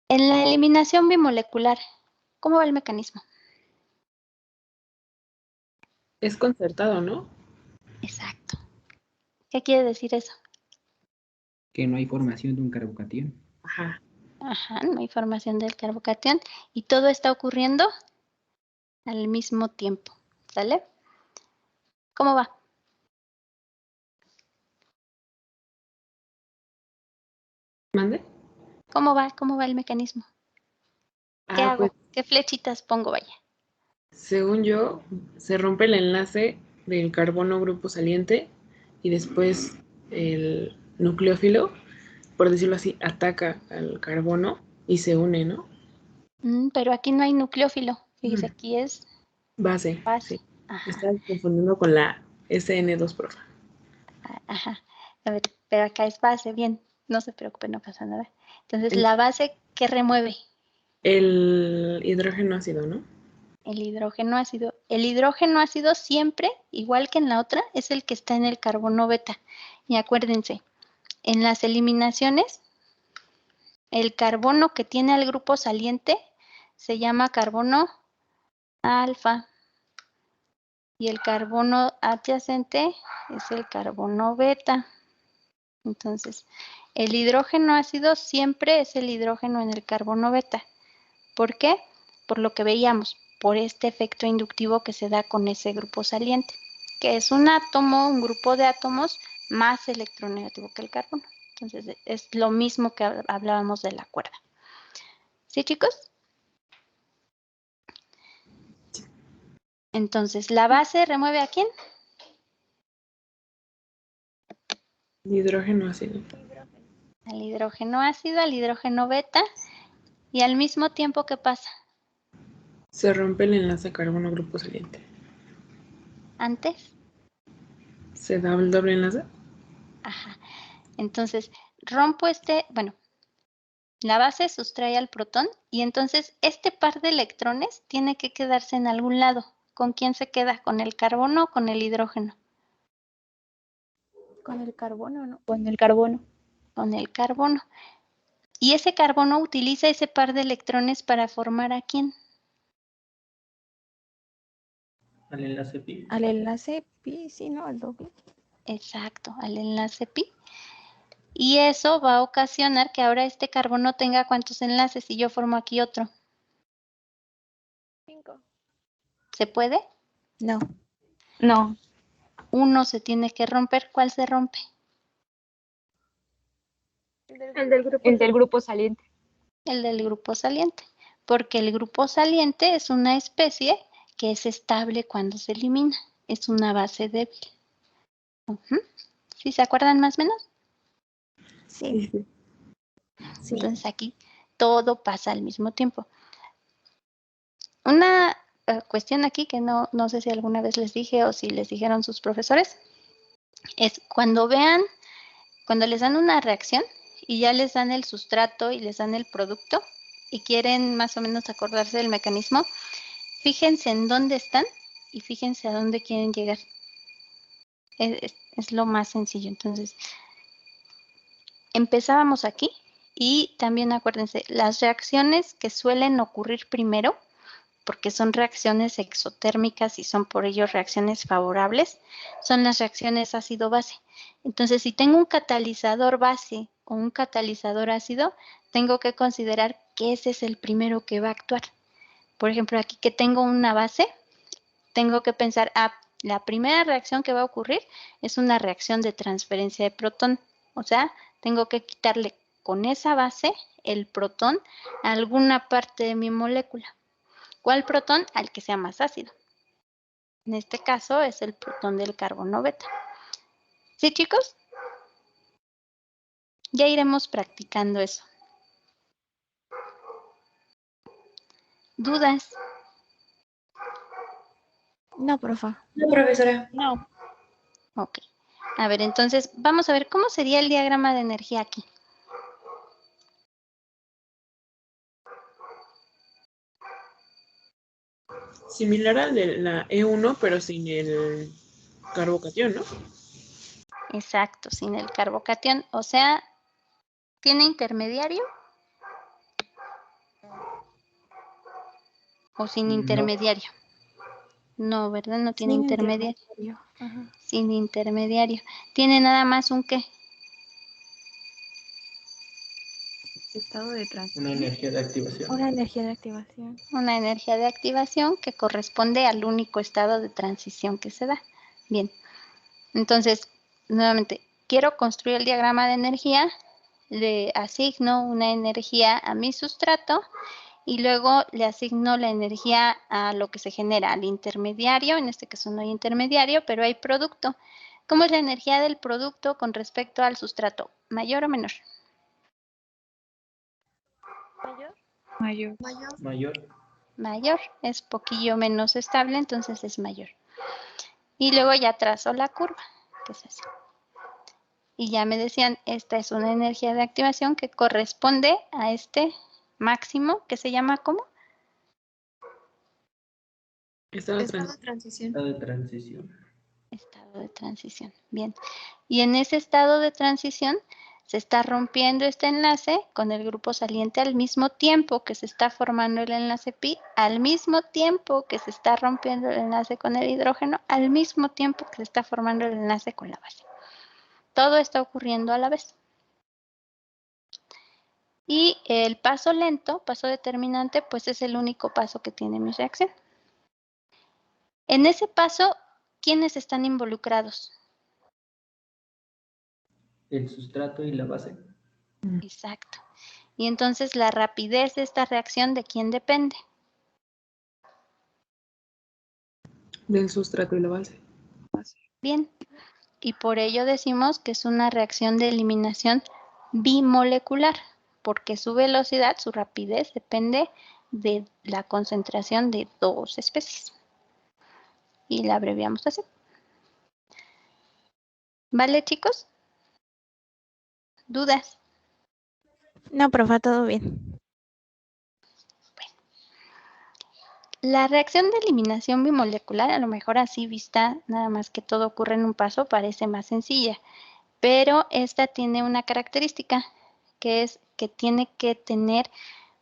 En la eliminación bimolecular, ¿cómo va el mecanismo? Es concertado, ¿no? Exacto. ¿Qué quiere decir eso? Que no hay formación de un carbocatión. Ajá. Ajá, no hay formación del carbocatión y todo está ocurriendo al mismo tiempo. ¿Sale? ¿Cómo va? ¿Mande? ¿Cómo va? ¿Cómo va el mecanismo? ¿Qué hago? Pues ¿Qué flechitas pongo, vaya? según yo, se rompe el enlace del carbono grupo saliente y después el nucleófilo, por decirlo así, ataca al carbono y se une, ¿no? Pero aquí no hay nucleófilo. Fíjese, aquí es Base, base. sí. Ajá, Estás confundiendo con la SN2, profe. ajá. A ver, pero acá es base, bien. No se preocupe, no pasa nada. Entonces, El- la base, ¿qué remueve? El hidrógeno ácido, ¿no? El hidrógeno ácido. El hidrógeno ácido siempre, igual que en la otra, es el que está en el carbono beta. Y acuérdense, en las eliminaciones, el carbono que tiene al grupo saliente se llama carbono alfa. Y el carbono adyacente es el carbono beta. Entonces, el hidrógeno ácido siempre es el hidrógeno en el carbono beta. ¿Por qué? Por lo que veíamos, por este efecto inductivo que se da con ese grupo saliente, que es un átomo, un grupo de átomos más electronegativo que el carbono. Entonces, es lo mismo que hablábamos de la cuerda. ¿Sí, chicos? Entonces, ¿la base remueve a quién? Hidrógeno ácido. Al hidrógeno ácido, al hidrógeno beta, y al mismo tiempo, ¿qué pasa? Se rompe el enlace carbono grupo saliente. Antes. Se da el doble enlace. Ajá. Entonces, rompo bueno, la base sustrae al protón y entonces este par de electrones tiene que quedarse en algún lado. ¿Con quién se queda? ¿Con el carbono o con el hidrógeno? Con el carbono, ¿no? Con el carbono. Con el carbono. Y ese carbono utiliza ese par de electrones para formar ¿a quién? Al enlace pi. Al enlace pi, sí, ¿no? Al doble. Exacto, al enlace pi. Y eso va a ocasionar que ahora este carbono tenga ¿cuántos enlaces? Y yo formo aquí otro. 5. ¿Se puede? No. No. Uno se tiene que romper. ¿Cuál se rompe? El del grupo saliente. El del grupo saliente. Porque el grupo saliente es una especie que es estable cuando se elimina. Es una base débil. ¿Sí se acuerdan más o menos? Sí. Sí. Entonces aquí todo pasa al mismo tiempo. Una cuestión aquí que no sé si alguna vez les dije o si les dijeron sus profesores. es cuando les dan una reacción y ya les dan el sustrato y les dan el producto y quieren más o menos acordarse del mecanismo, fíjense en dónde están y fíjense a dónde quieren llegar. Es lo más sencillo. Entonces, empezábamos aquí y también acuérdense, las reacciones que suelen ocurrir primero, porque son reacciones exotérmicas y son por ello reacciones favorables, son las reacciones ácido-base. Entonces, si tengo un catalizador base o un catalizador ácido, tengo que considerar que ese es el primero que va a actuar. Por ejemplo, aquí que tengo una base, tengo que pensar, la primera reacción que va a ocurrir es una reacción de transferencia de protón. O sea, tengo que quitarle con esa base el protón a alguna parte de mi molécula. ¿Cuál protón? Al que sea más ácido. En este caso es el protón del carbono beta. ¿Sí, chicos? Ya iremos practicando eso. ¿Dudas? No, profa. No, profesora. No. Ok. A ver, entonces vamos a ver cómo sería el diagrama de energía aquí. Similar al de la E1, pero sin el carbocatión, ¿no? Exacto, sin el carbocatión. O sea, ¿tiene intermediario? ¿O sin No. intermediario? No, ¿verdad? No tiene Sin intermediario. Ajá. Sin intermediario. Tiene nada más un ¿qué? Estado de Una transición. energía de activación. Una energía de activación. Una energía de activación que corresponde al único estado de transición que se da. Bien. Entonces, nuevamente, quiero construir el diagrama de energía, le asigno una energía a mi sustrato y luego le asigno la energía a lo que se genera, al intermediario, en este caso no hay intermediario, pero hay producto. ¿Cómo es la energía del producto con respecto al sustrato? ¿Mayor o menor? Mayor. Mayor. Mayor, es poquillo menos estable, entonces es mayor. Y luego ya trazo la curva, que es así. Y ya me decían, esta es una energía de activación que corresponde a este máximo, que se llama ¿cómo? Estado de Estado de transición. Estado de transición. Estado de transición, bien. Y en ese estado de transición se está rompiendo este enlace con el grupo saliente al mismo tiempo que se está formando el enlace pi, al mismo tiempo que se está rompiendo el enlace con el hidrógeno, al mismo tiempo que se está formando el enlace con la base. Todo está ocurriendo a la vez. Y el paso lento, paso determinante, pues es el único paso que tiene mi reacción. En ese paso, ¿quiénes están involucrados? El sustrato y la base. Exacto. Y entonces la rapidez de esta reacción, ¿de quién depende? Del sustrato y la base. Bien. Y por ello decimos que es una reacción de eliminación bimolecular, porque su velocidad, su rapidez, depende de la concentración de dos especies. Y la abreviamos así. ¿Vale, chicos? ¿Dudas? No, profa, todo bien. La reacción de eliminación bimolecular, a lo mejor así vista, nada más que todo ocurre en un paso, parece más sencilla, pero esta tiene una característica, que es que tiene que tener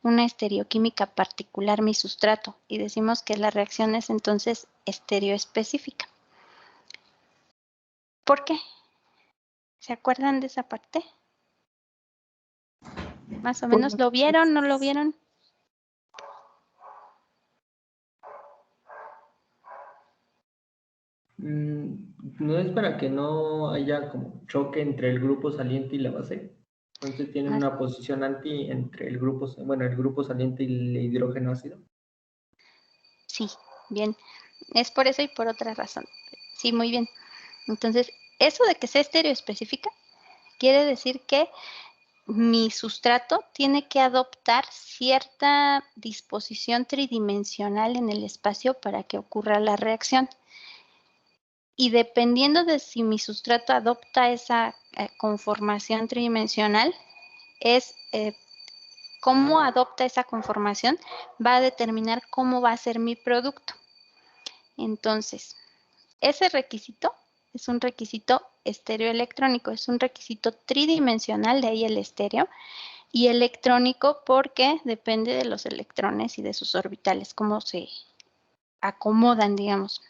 una estereoquímica particular mi sustrato, y decimos que la reacción es entonces estereoespecífica. ¿Por qué? ¿Se acuerdan de esa parte? Más o menos, ¿lo vieron? ¿No lo vieron? No es para que no haya como choque entre el grupo saliente y la base. Entonces tiene una posición anti entre el grupo, el grupo saliente y el hidrógeno ácido. Sí, bien. Es por eso y por otra razón. Sí, muy bien. Entonces, eso de que sea estereoespecífica quiere decir que mi sustrato tiene que adoptar cierta disposición tridimensional en el espacio para que ocurra la reacción. y dependiendo de si mi sustrato adopta esa conformación tridimensional, cómo adopta esa conformación va a determinar cómo va a ser mi producto. Entonces, ese requisito es un requisito estereoelectrónico, es un requisito tridimensional, de ahí el estéreo, y electrónico porque depende de los electrones y de sus orbitales, cómo se acomodan, digamos.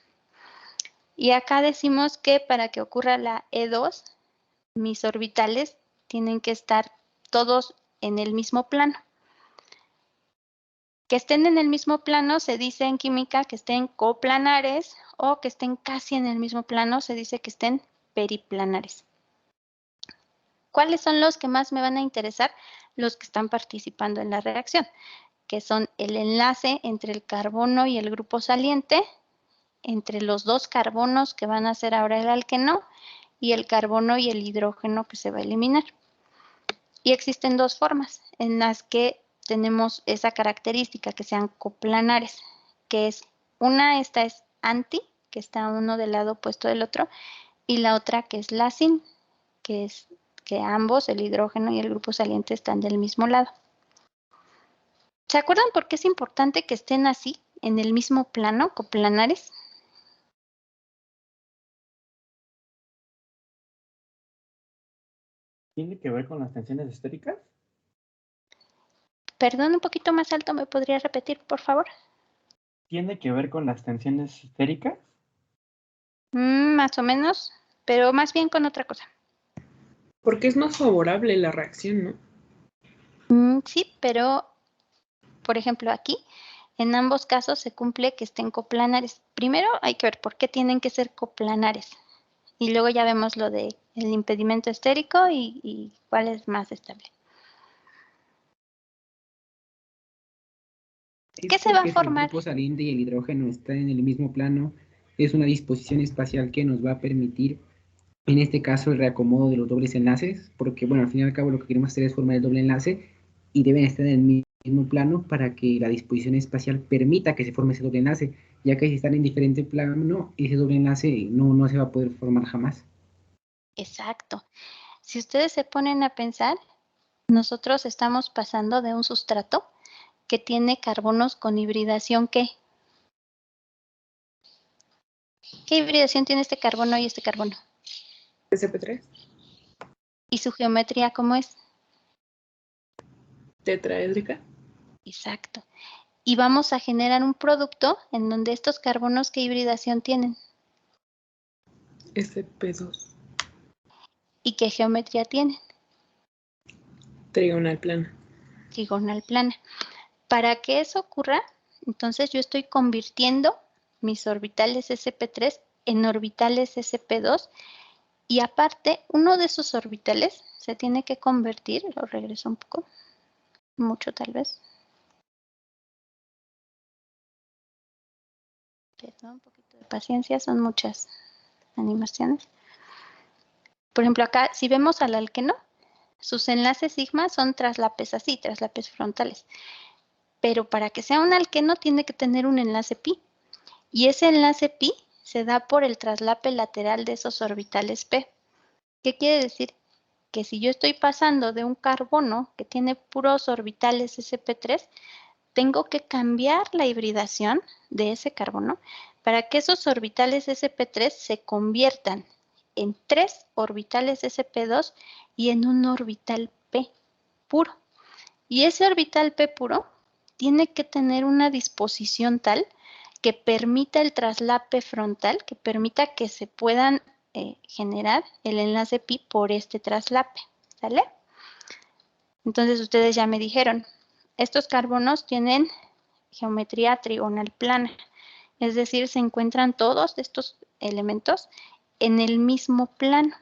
Y acá decimos que para que ocurra la E2, mis orbitales tienen que estar todos en el mismo plano. Que estén en el mismo plano se dice en química que estén coplanares o que estén casi en el mismo plano se dice que estén periplanares. ¿Cuáles son los que más me van a interesar? Los que están participando en la reacción, que son el enlace entre el carbono y el grupo saliente, entre los dos carbonos que van a hacer ahora el alqueno y el carbono y el hidrógeno que se va a eliminar. Y existen dos formas en las que tenemos esa característica, que sean coplanares, que es esta es anti, que está uno del lado opuesto del otro, y la otra que es la sin, que es que ambos, el hidrógeno y el grupo saliente, están del mismo lado. ¿Se acuerdan por qué es importante que estén así, en el mismo plano, coplanares? ¿Tiene que ver con las tensiones esféricas? Perdón, un poquito más alto, ¿me podría repetir, por favor? ¿Tiene que ver con las tensiones esféricas? Más o menos, pero más bien con otra cosa. Porque es más favorable la reacción, ¿no? Sí, pero, por ejemplo, aquí, en ambos casos se cumple que estén coplanares. Primero hay que ver por qué tienen que ser coplanares. Y luego ya vemos lo del impedimento estérico y cuál es más estable. ¿Qué se va a formar? El grupo saliente y el hidrógeno están en el mismo plano. Es una disposición espacial que nos va a permitir, en este caso, el reacomodo de los dobles enlaces, porque, bueno, al fin y al cabo lo que queremos hacer es formar el doble enlace y deben estar en el mismo plano para que la disposición espacial permita que se forme ese doble enlace, ya que si están en diferente plano, ese doble enlace no se va a poder formar jamás. Exacto. Si ustedes se ponen a pensar, nosotros estamos pasando de un sustrato que tiene carbonos con hibridación ¿qué? ¿Qué hibridación tiene este carbono y este carbono? sp3. ¿Y su geometría cómo es? Tetraédrica. Exacto. Y vamos a generar un producto en donde estos carbonos ¿qué hibridación tienen? sp2. ¿Y qué geometría tienen? Trigonal plana. Trigonal plana. Para que eso ocurra, entonces yo estoy convirtiendo mis orbitales sp3 en orbitales sp2 y aparte uno de esos orbitales se tiene que convertir, lo regreso un poco, mucho tal vez. Perdón, un poquito de paciencia, son muchas animaciones. Por ejemplo, acá, si vemos al alqueno, sus enlaces sigma son traslapes así, traslapes frontales. Pero para que sea un alqueno tiene que tener un enlace pi. Y ese enlace pi se da por el traslape lateral de esos orbitales p. ¿Qué quiere decir? Que si yo estoy pasando de un carbono que tiene puros orbitales sp3, tengo que cambiar la hibridación de ese carbono para que esos orbitales sp3 se conviertan en 3 orbitales sp2 y en un orbital p puro. Y ese orbital p puro tiene que tener una disposición tal que permita el traslape frontal, que permita que se puedan generar el enlace pi por este traslape, ¿sale? Entonces ustedes ya me dijeron, estos carbonos tienen geometría trigonal plana, es decir, se encuentran todos estos elementos en el mismo plano.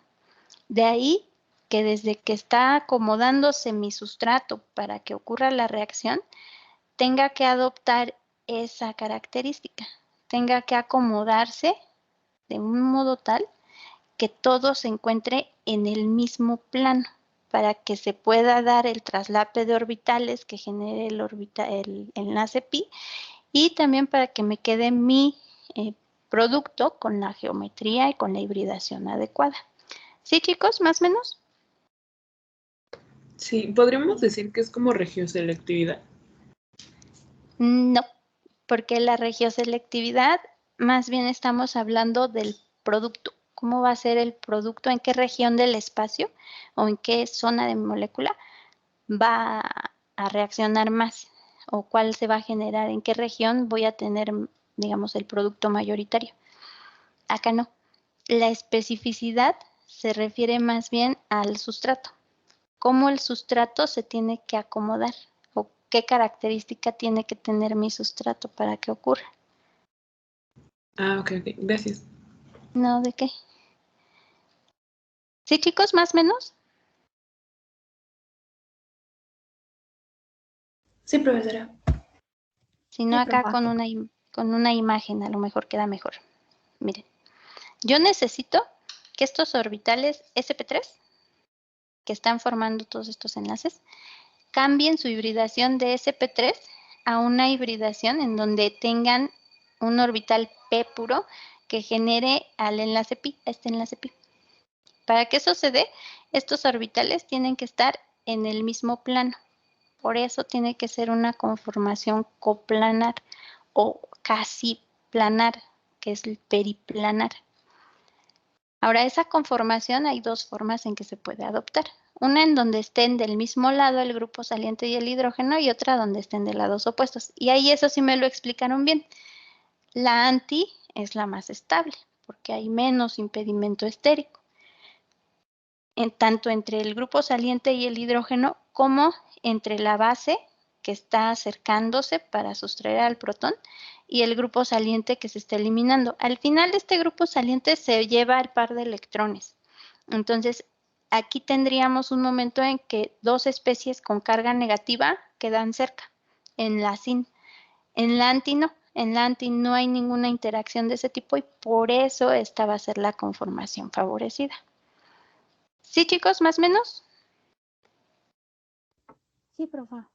De ahí que desde que está acomodándose mi sustrato para que ocurra la reacción, tenga que adoptar esa característica, tenga que acomodarse de un modo tal que todo se encuentre en el mismo plano para que se pueda dar el traslape de orbitales que genere el enlace pi y también para que me quede mi producto con la geometría y con la hibridación adecuada. ¿Sí, chicos? ¿Más o menos? Sí, podríamos decir que es como regioselectividad. No, porque la regioselectividad más bien estamos hablando del producto. ¿Cómo va a ser el producto? ¿En qué región del espacio o en qué zona de molécula va a reaccionar más? ¿O cuál se va a generar? ¿En qué región voy a tener, digamos, el producto mayoritario? Acá no. La especificidad se refiere más bien al sustrato. ¿Cómo el sustrato se tiene que acomodar? ¿O qué característica tiene que tener mi sustrato para que ocurra? Ah, ok, gracias. No, ¿de qué? ¿Sí, chicos? ¿Más o menos? Sí, profesora. Si no, Sí, acá profa. con una imagen a lo mejor queda mejor. Miren, yo necesito que estos orbitales sp3, que están formando todos estos enlaces, cambien su hibridación de sp3 a una hibridación en donde tengan un orbital p puro que genere al enlace pi, a este enlace pi. Para que eso se dé, estos orbitales tienen que estar en el mismo plano. Por eso tiene que ser una conformación coplanar o casi planar, que es el periplanar. Ahora, esa conformación hay dos formas en que se puede adoptar. Una en donde estén del mismo lado el grupo saliente y el hidrógeno y otra donde estén de lados opuestos. Y ahí eso sí me lo explicaron bien. La anti es la más estable porque hay menos impedimento estérico. Tanto entre el grupo saliente y el hidrógeno como entre la base que está acercándose para sustraer al protón y el grupo saliente que se está eliminando. Al final este grupo saliente se lleva el par de electrones. Entonces aquí tendríamos un momento en que dos especies con carga negativa quedan cerca. En la sin, en la anti no. En la anti no hay ninguna interacción de ese tipo y por eso esta va a ser la conformación favorecida. ¿Sí, chicos? ¿Más o menos? Sí, profa.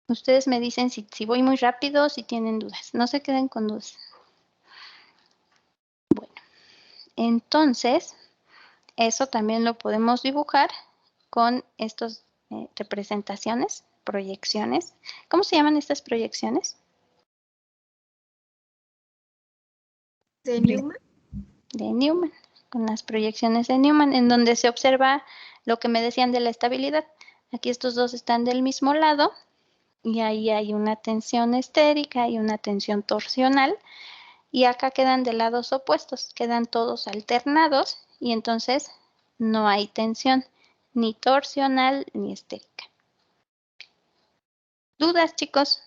Ustedes me dicen si voy muy rápido o si tienen dudas. No se queden con dudas. Bueno, entonces, eso también lo podemos dibujar con estas representaciones, proyecciones. ¿Cómo se llaman estas proyecciones? ¿De Newman? De Newman, con las proyecciones de Newman, en donde se observa lo que me decían de la estabilidad. Aquí estos dos están del mismo lado y ahí hay una tensión estérica y una tensión torsional. Y acá quedan de lados opuestos, quedan todos alternados y entonces no hay tensión ni torsional ni estérica. ¿Dudas, chicos?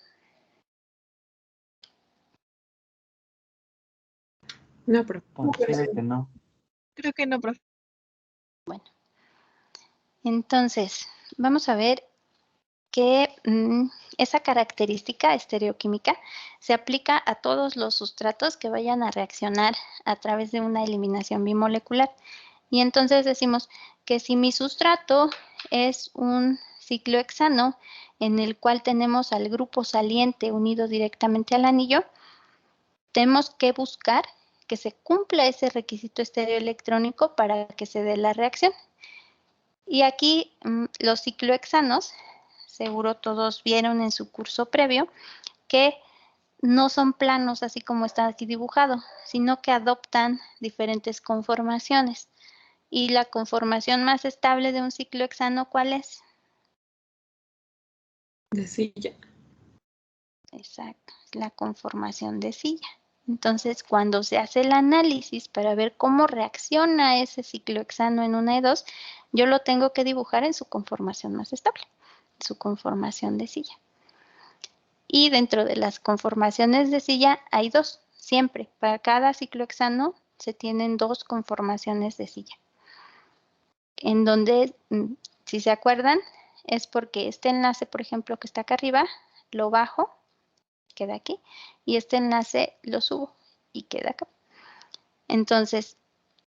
No, pero Considero que no. Creo que no, profe. Bueno, entonces vamos a ver que esa característica estereoquímica se aplica a todos los sustratos que vayan a reaccionar a través de una eliminación bimolecular. Y entonces decimos que si mi sustrato es un ciclohexano en el cual tenemos al grupo saliente unido directamente al anillo, tenemos que buscar que se cumpla ese requisito estereoelectrónico para que se dé la reacción. Y aquí los ciclohexanos, seguro todos vieron en su curso previo, que no son planos así como está aquí dibujado, sino que adoptan diferentes conformaciones. Y la conformación más estable de un ciclohexano, ¿cuál es? de silla. Exacto, es la conformación de silla. Entonces, cuando se hace el análisis para ver cómo reacciona ese ciclohexano en una E2, yo lo tengo que dibujar en su conformación más estable, su conformación de silla. Y dentro de las conformaciones de silla hay dos, siempre. Para cada ciclohexano se tienen dos conformaciones de silla. En donde, si se acuerdan, es porque este enlace, por ejemplo, que está acá arriba, lo bajo, queda aquí, y este enlace lo subo y queda acá. Entonces,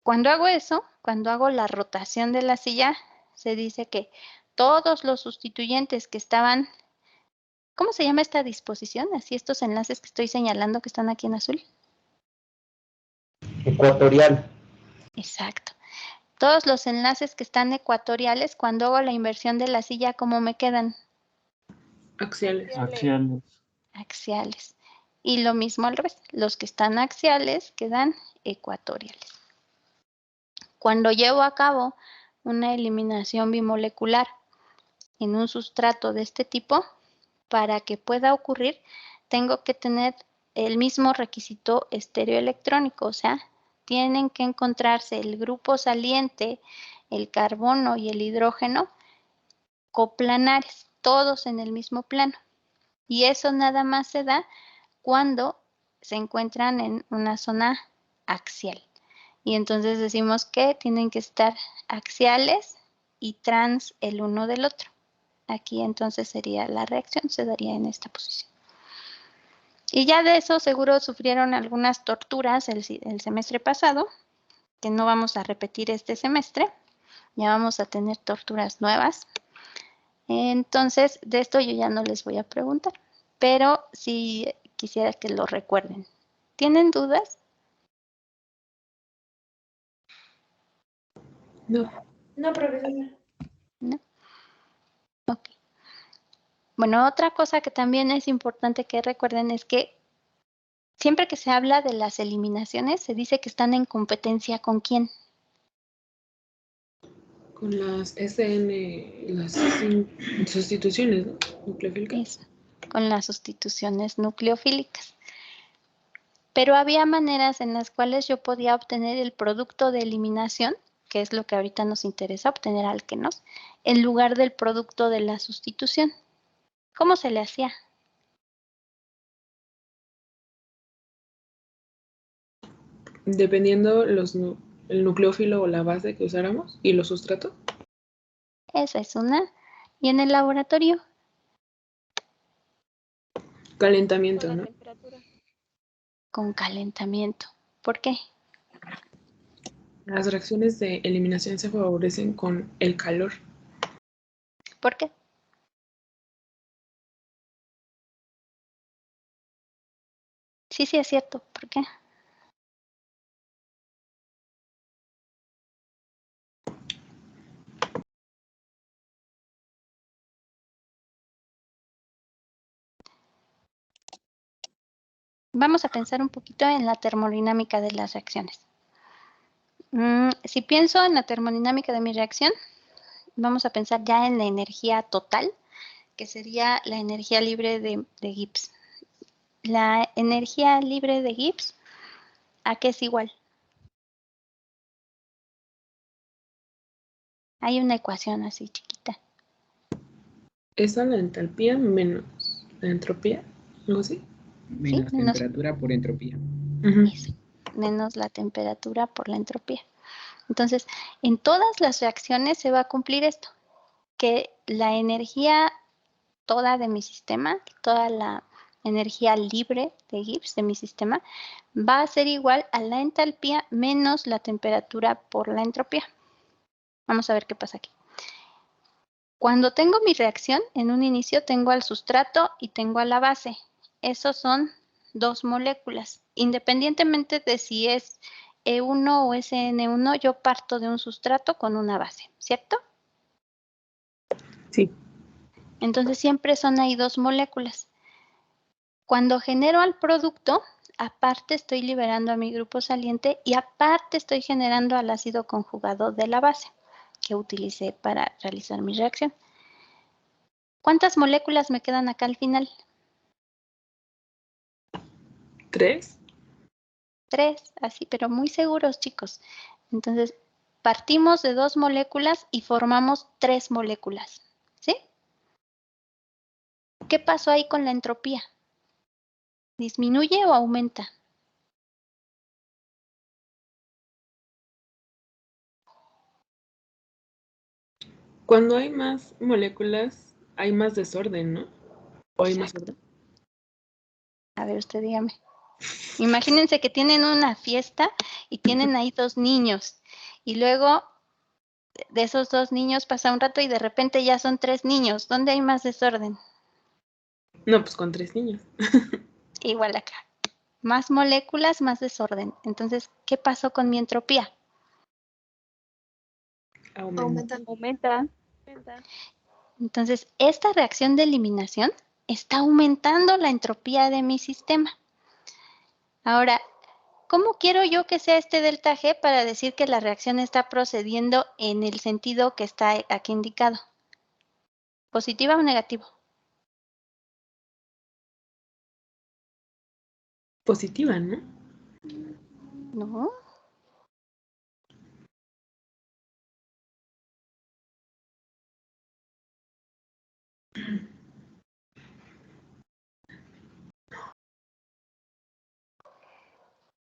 cuando hago eso, cuando hago la rotación de la silla, se dice que todos los sustituyentes que estaban ¿Cómo se llama esta disposición? Así estos enlaces que estoy señalando que están aquí en azul. Ecuatorial. Exacto. Todos los enlaces que están ecuatoriales, cuando hago la inversión de la silla, ¿cómo me quedan? Axiales. Axiales. Axiales. Y lo mismo al revés. Los que están axiales quedan ecuatoriales. Cuando llevo a cabo una eliminación bimolecular en un sustrato de este tipo, para que pueda ocurrir, tengo que tener el mismo requisito estereoelectrónico, o sea, tienen que encontrarse el grupo saliente, el carbono y el hidrógeno coplanares, todos en el mismo plano. Y eso nada más se da cuando se encuentran en una zona axial. Y entonces decimos que tienen que estar axiales y trans el uno del otro. Aquí entonces sería la reacción, se daría en esta posición. Y ya de eso seguro sufrieron algunas torturas el semestre pasado, que no vamos a repetir este semestre. Ya vamos a tener torturas nuevas. Entonces, de esto yo ya no les voy a preguntar, pero sí quisiera que lo recuerden. ¿Tienen dudas? No. No, profesora. ¿No? Ok. Bueno, otra cosa que también es importante que recuerden es que siempre que se habla de las eliminaciones, se dice que están en competencia ¿con quién? Con las SN, las sustituciones, ¿no? Nucleofílicas. Eso, con las sustituciones nucleofílicas. Pero había maneras en las cuales yo podía obtener el producto de eliminación, que es lo que ahorita nos interesa, obtener alquenos, en lugar del producto de la sustitución. ¿Cómo se le hacía? Dependiendo el nucleófilo o la base que usáramos y los sustratos. Esa es una. ¿Y en el laboratorio? Calentamiento, Con la ¿no? temperatura. Con calentamiento. ¿Por qué? Las reacciones de eliminación se favorecen con el calor. ¿Por qué? Sí, es cierto. ¿Por qué? Vamos a pensar un poquito en la termodinámica de las reacciones. Si pienso en la termodinámica de mi reacción, vamos a pensar ya en la energía total, que sería la energía libre de Gibbs. La energía libre de Gibbs, ¿a qué es igual? Hay una ecuación así chiquita. Esa la entalpía menos la entropía, algo así. Menos menos- temperatura por entropía. Eso, menos la temperatura por la entropía. Entonces, en todas las reacciones se va a cumplir esto, que la energía toda de mi sistema, toda la energía libre de Gibbs de mi sistema, va a ser igual a la entalpía menos la temperatura por la entropía. Vamos a ver qué pasa aquí. Cuando tengo mi reacción, en un inicio tengo al sustrato y tengo a la base. Esos son dos moléculas. Independientemente de si es E1 o SN1, yo parto de un sustrato con una base, ¿cierto? Sí. Entonces siempre son ahí dos moléculas. Cuando genero al producto, aparte estoy liberando a mi grupo saliente y aparte estoy generando al ácido conjugado de la base que utilicé para realizar mi reacción. ¿Cuántas moléculas me quedan acá al final? 3. 3, así, pero muy seguros, chicos. Entonces, partimos de 2 moléculas y formamos 3 moléculas, ¿sí? ¿Qué pasó ahí con la entropía? ¿Disminuye o aumenta? Cuando hay más moléculas, hay más desorden, ¿no? ¿O hay más orden? A ver, usted dígame. Imagínense que tienen una fiesta y tienen ahí 2 niños. Y luego de esos 2 niños pasa un rato y de repente ya son 3 niños. ¿Dónde hay más desorden? No, pues con 3 niños. Igual acá. Más moléculas, más desorden. Entonces, ¿qué pasó con mi entropía? Aumenta. Entonces, esta reacción de eliminación está aumentando la entropía de mi sistema. Ahora, ¿cómo quiero yo que sea este delta G para decir que la reacción está procediendo en el sentido que está aquí indicado? ¿Positiva o negativo? Positiva, ¿no? No.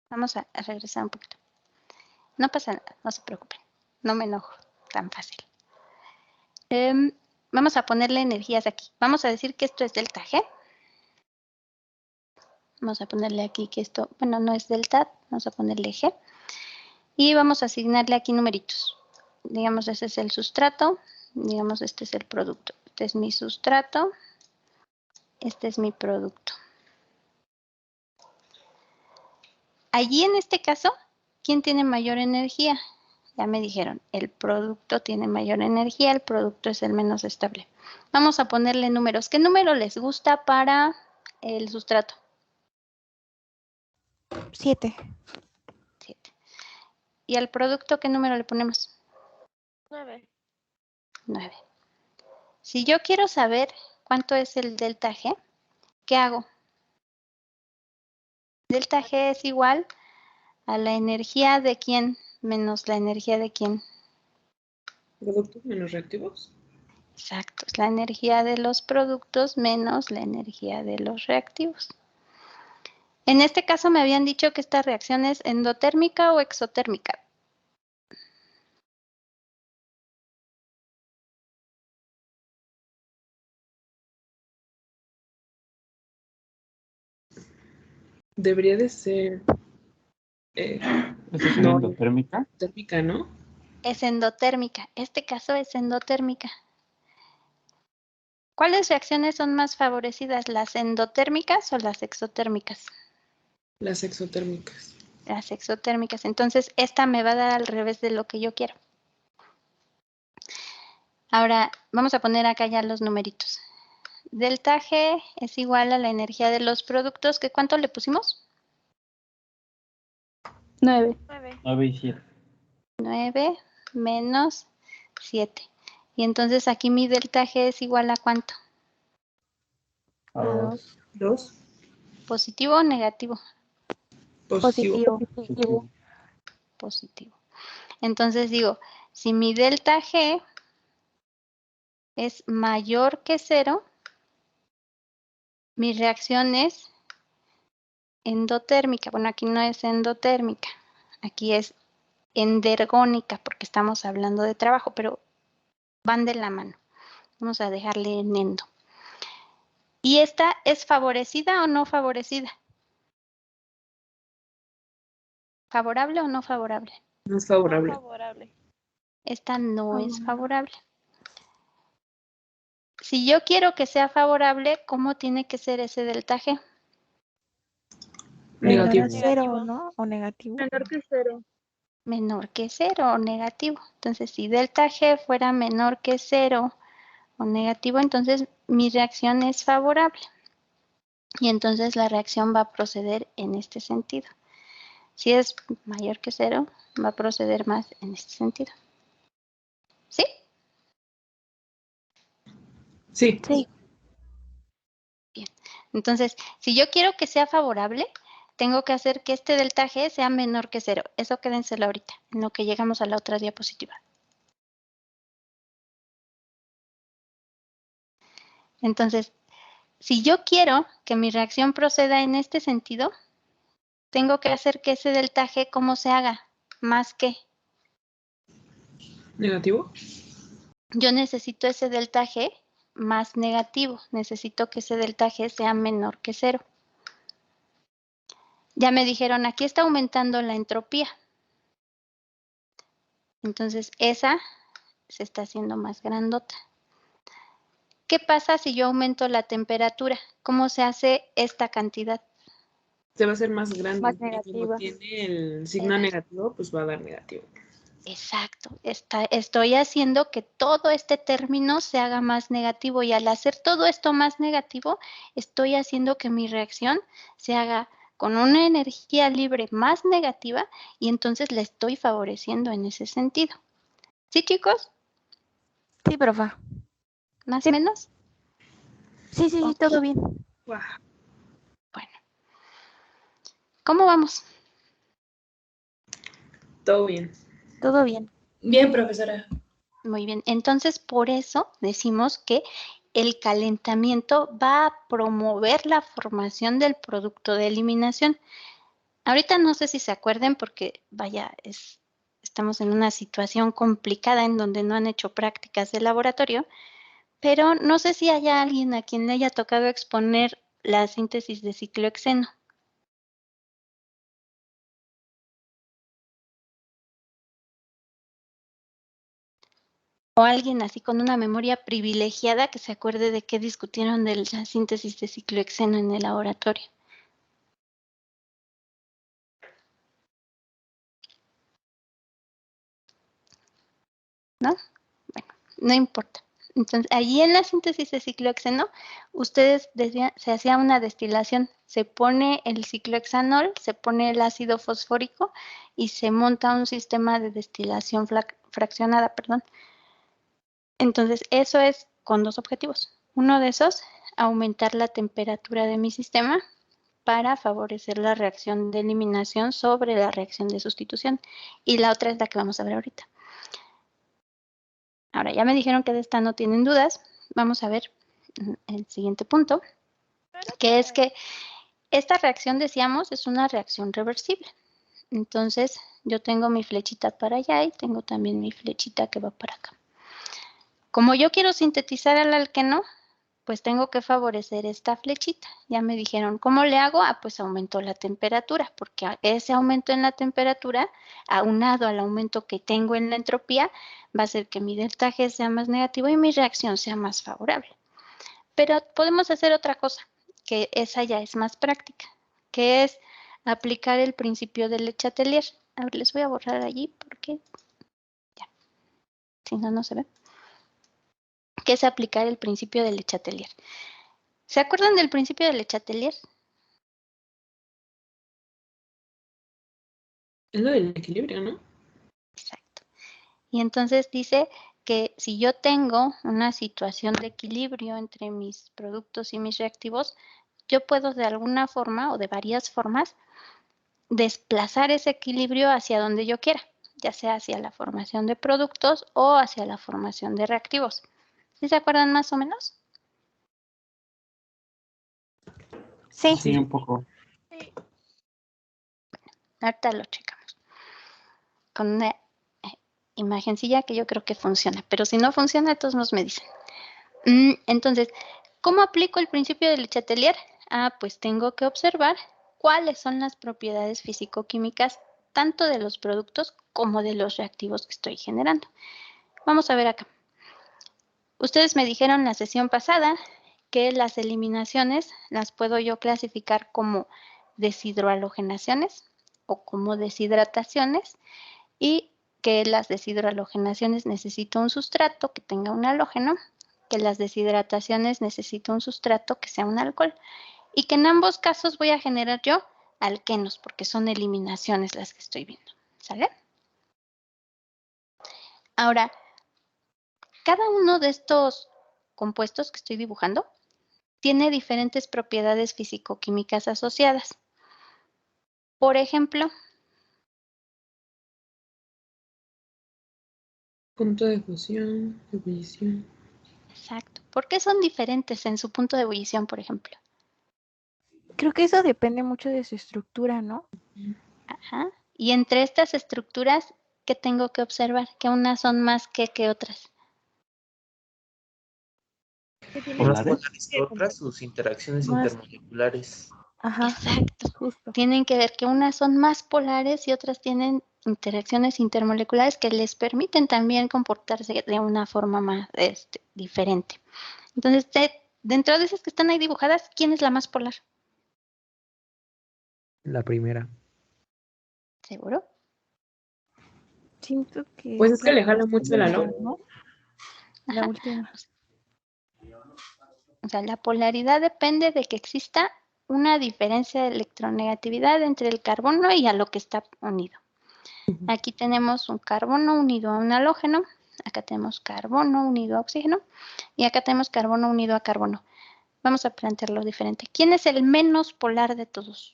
Vamos a regresar un poquito. No pasa nada, no se preocupen. No me enojo tan fácil. Vamos a ponerle energías aquí. Vamos a decir que esto es delta G. Vamos a ponerle aquí que esto, bueno, no es delta, vamos a ponerle G. Y vamos a asignarle aquí numeritos. Digamos, ese es el sustrato. Digamos, este es el producto. Este es mi sustrato. Este es mi producto. Allí en este caso, ¿quién tiene mayor energía? Ya me dijeron, el producto tiene mayor energía, el producto es el menos estable. Vamos a ponerle números. ¿Qué número les gusta para el sustrato? 7. 7. ¿Y al producto qué número le ponemos? 9. 9. Si yo quiero saber cuánto es el delta G, ¿qué hago? Delta G es igual a la energía de quién menos la energía de quién. Productos menos reactivos. Exacto, es la energía de los productos menos la energía de los reactivos. En este caso me habían dicho que esta reacción es endotérmica o exotérmica. Debería de ser... ¿Esa es no, endotérmica? térmica, ¿no? Es endotérmica. Este caso es endotérmica. ¿Cuáles reacciones son más favorecidas, las endotérmicas o las exotérmicas? Las exotérmicas. Las exotérmicas. Entonces, esta me va a dar al revés de lo que yo quiero. Ahora, vamos a poner acá ya los numeritos. Delta G es igual a la energía de los productos. ¿Que cuánto le pusimos? 9. 9 y 7. 9 menos 7. Y entonces aquí mi delta G es igual a ¿cuánto? A 2. 2. ¿Positivo o negativo? Positivo. Positivo. Positivo. Entonces digo, si mi delta G es mayor que 0, mi reacción es endotérmica. Bueno, aquí no es endotérmica, aquí es endergónica porque estamos hablando de trabajo, pero van de la mano. Vamos a dejarle en endo. ¿Y esta es favorecida o no favorecida? ¿Favorable o no favorable? No es favorable. Favorable. Esta no es favorable. Si yo quiero que sea favorable, ¿cómo tiene que ser ese delta G? Menor Negativo. a 0, ¿no? O negativo. Menor que 0. Menor que 0 o negativo. Entonces, si delta G fuera menor que 0 o negativo, entonces mi reacción es favorable. Y entonces la reacción va a proceder en este sentido. Si es mayor que 0, va a proceder más en este sentido. ¿Sí? Sí. Sí. Bien. Entonces, si yo quiero que sea favorable, tengo que hacer que este delta G sea menor que 0. Eso quédenselo ahorita, en lo que llegamos a la otra diapositiva. Entonces, si yo quiero que mi reacción proceda en este sentido, tengo que hacer que ese delta G, ¿cómo se haga? Más que. Negativo. Yo necesito ese delta G más negativo. Necesito que ese delta G sea menor que 0. Ya me dijeron, aquí está aumentando la entropía. Entonces, esa se está haciendo más grandota. ¿qué pasa si yo aumento la temperatura? ¿Cómo se hace esta cantidad? Se va a hacer más grande. Más Y como negativa. tiene el signo negativo, pues va a dar negativo. Exacto. Estoy haciendo que todo este término se haga más negativo y al hacer todo esto más negativo, estoy haciendo que mi reacción se haga con una energía libre más negativa y entonces la estoy favoreciendo en ese sentido. ¿Sí, chicos? Sí, profa. ¿Más o menos? Sí, todo bien. Wow. Bueno. ¿Cómo vamos? Todo bien. Todo bien. Bien, profesora. Muy bien. Entonces, por eso decimos que el calentamiento va a promover la formación del producto de eliminación. Ahorita no sé si se acuerden porque, vaya, estamos en una situación complicada en donde no han hecho prácticas de laboratorio, pero no sé si haya alguien a quien le haya tocado exponer la síntesis de ciclohexeno. O alguien así con una memoria privilegiada que se acuerde de qué discutieron de la síntesis de ciclohexeno en el laboratorio. ¿No? Bueno, no importa. Entonces, allí en la síntesis de ciclohexeno, ustedes decían, se hacía una destilación, se pone el ciclohexanol, se pone el ácido fosfórico y se monta un sistema de destilación fraccionada, perdón. Entonces, eso es con dos objetivos. Uno de esos, aumentar la temperatura de mi sistema para favorecer la reacción de eliminación sobre la reacción de sustitución. Y la otra es la que vamos a ver ahorita. Ahora, ya me dijeron que de esta no tienen dudas. Vamos a ver el siguiente punto, que es que esta reacción, decíamos, es una reacción reversible. Entonces, yo tengo mi flechita para allá y tengo también mi flechita que va para acá. Como yo quiero sintetizar al alqueno, pues tengo que favorecer esta flechita. Ya me dijeron, ¿cómo le hago? Pues aumento la temperatura, porque ese aumento en la temperatura, aunado al aumento que tengo en la entropía, va a hacer que mi delta G sea más negativo y mi reacción sea más favorable. Pero podemos hacer otra cosa, que esa ya es más práctica, que es aplicar el principio de Le Chatelier. A ver, les voy a borrar allí porque ya, si no, no se ve. Que es aplicar el principio de Le Chatelier. ¿Se acuerdan del principio de Le Chatelier? Es lo del equilibrio, ¿no? Exacto. Y entonces dice que si yo tengo una situación de equilibrio entre mis productos y mis reactivos, yo puedo de alguna forma o de varias formas desplazar ese equilibrio hacia donde yo quiera, ya sea hacia la formación de productos o hacia la formación de reactivos. ¿Sí se acuerdan más o menos? Sí, un poco. Ahorita lo checamos. Con una imagencilla que yo creo que funciona, pero si no funciona, todos nos me dicen. Entonces, ¿cómo aplico el principio de Le Chatelier? Pues tengo que observar cuáles son las propiedades físico-químicas tanto de los productos como de los reactivos que estoy generando. Vamos a ver acá. Ustedes me dijeron la sesión pasada que las eliminaciones las puedo yo clasificar como deshidrohalogenaciones o como deshidrataciones y que las deshidrohalogenaciones necesito un sustrato que tenga un halógeno, que las deshidrataciones necesito un sustrato que sea un alcohol y que en ambos casos voy a generar yo alquenos porque son eliminaciones las que estoy viendo. ¿Sale? Ahora, cada uno de estos compuestos que estoy dibujando tiene diferentes propiedades físico-químicas asociadas. Por ejemplo, Punto de fusión, de ebullición. exacto. ¿Por qué son diferentes en su punto de ebullición, por ejemplo? Creo que eso depende mucho de su estructura, ¿no? Ajá. Y entre estas estructuras, ¿qué tengo que observar? Que unas son más que otras. Unas polares que otras, sus interacciones Más. intermoleculares. Ajá. Exacto. Justo. Tienen que ver que unas son más polares y otras tienen interacciones intermoleculares que les permiten también comportarse de una forma más diferente. Entonces, dentro de esas que están ahí dibujadas, ¿quién es la más polar? La primera. ¿Seguro? Siento que Pues es que la le jala mucho la primera, luz. ¿no? La Ajá. última. O sea, la polaridad depende de que exista una diferencia de electronegatividad entre el carbono y a lo que está unido. Aquí tenemos un carbono unido a un halógeno, acá tenemos carbono unido a oxígeno y acá tenemos carbono unido a carbono. Vamos a plantearlo diferente. ¿Quién es el menos polar de todos?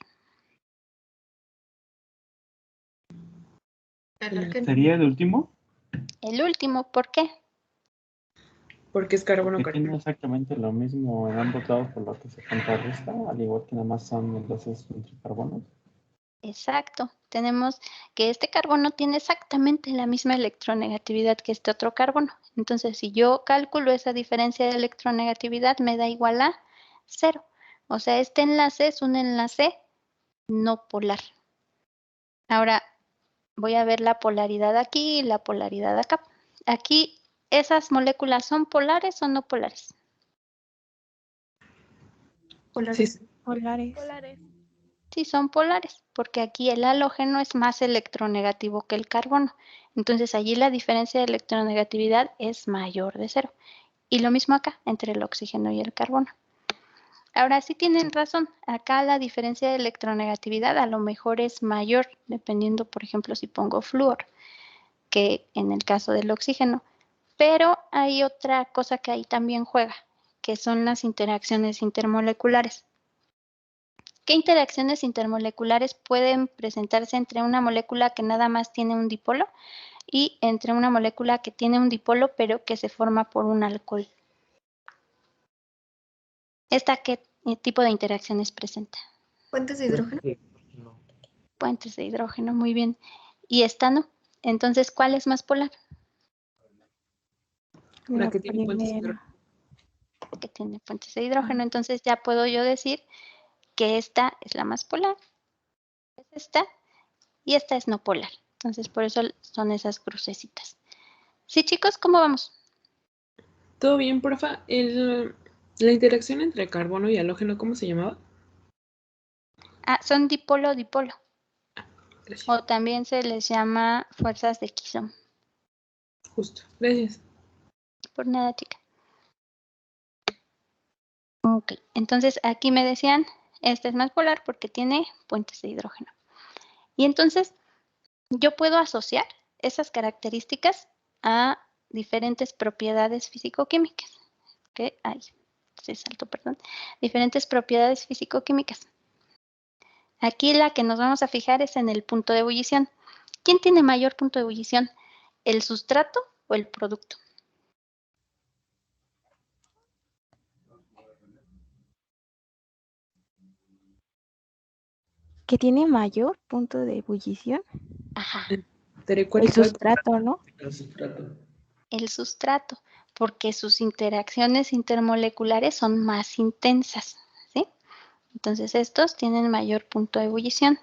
¿Sería el último? El último, ¿por qué? Porque es carbono, Porque tiene carbono. exactamente lo mismo en ambos lados por lo que se contrarresta, al igual que nada más son enlaces entre carbonos. Exacto. Tenemos que este carbono tiene exactamente la misma electronegatividad que este otro carbono. Entonces, si yo calculo esa diferencia de electronegatividad, me da igual a 0. O sea, este enlace es un enlace no polar. Ahora, voy a ver la polaridad aquí y la polaridad acá. Aquí, ¿esas moléculas son polares o no polares? Sí. Polares. Sí, son polares, porque aquí el halógeno es más electronegativo que el carbono. Entonces, allí la diferencia de electronegatividad es mayor de 0. Y lo mismo acá, entre el oxígeno y el carbono. Ahora sí tienen razón, acá la diferencia de electronegatividad a lo mejor es mayor, dependiendo, por ejemplo, si pongo flúor, que en el caso del oxígeno. Pero hay otra cosa que ahí también juega, que son las interacciones intermoleculares. ¿Qué interacciones intermoleculares pueden presentarse entre una molécula que nada más tiene un dipolo y entre una molécula que tiene un dipolo pero que se forma por un alcohol? ¿Esta qué tipo de interacciones presenta? Puentes de hidrógeno. Puentes de hidrógeno, muy bien. Y esta no. Entonces, ¿cuál es más polar? La que tiene puentes de hidrógeno. Que tiene puentes de hidrógeno. Entonces ya puedo yo decir que esta es la más polar, es esta, y esta es no polar. Entonces, por eso son esas crucecitas. Sí, chicos, ¿cómo vamos? Todo bien, profa. La interacción entre carbono y halógeno, ¿cómo se llamaba? Ah, son dipolo-dipolo. Gracias. O también se les llama fuerzas de Kisson. Justo. Gracias. Por nada, chica. Ok, entonces aquí me decían, esta es más polar porque tiene puentes de hidrógeno. Y entonces, yo puedo asociar esas características a diferentes propiedades físico-químicas. ¿Okay? Ay, se saltó, perdón. Diferentes propiedades físico-químicas. Aquí la que nos vamos a fijar es en el punto de ebullición. ¿Quién tiene mayor punto de ebullición? ¿El sustrato o el producto? ¿Que tiene mayor punto de ebullición? Ajá. El sustrato, ¿no? El sustrato. El sustrato, porque sus interacciones intermoleculares son más intensas, ¿sí? Entonces estos tienen mayor punto de ebullición.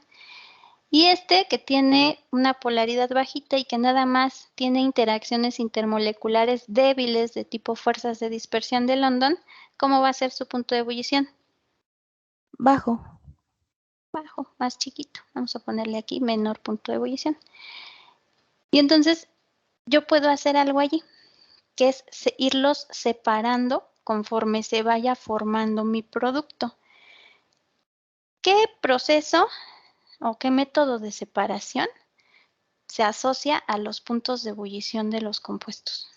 Y este que tiene una polaridad bajita y que nada más tiene interacciones intermoleculares débiles de tipo fuerzas de dispersión de London, ¿cómo va a ser su punto de ebullición? Bajo. Bajo, más chiquito. Vamos a ponerle aquí menor punto de ebullición. Y entonces yo puedo hacer algo allí, que es irlos separando conforme se vaya formando mi producto. ¿Qué proceso o qué método de separación se asocia a los puntos de ebullición de los compuestos?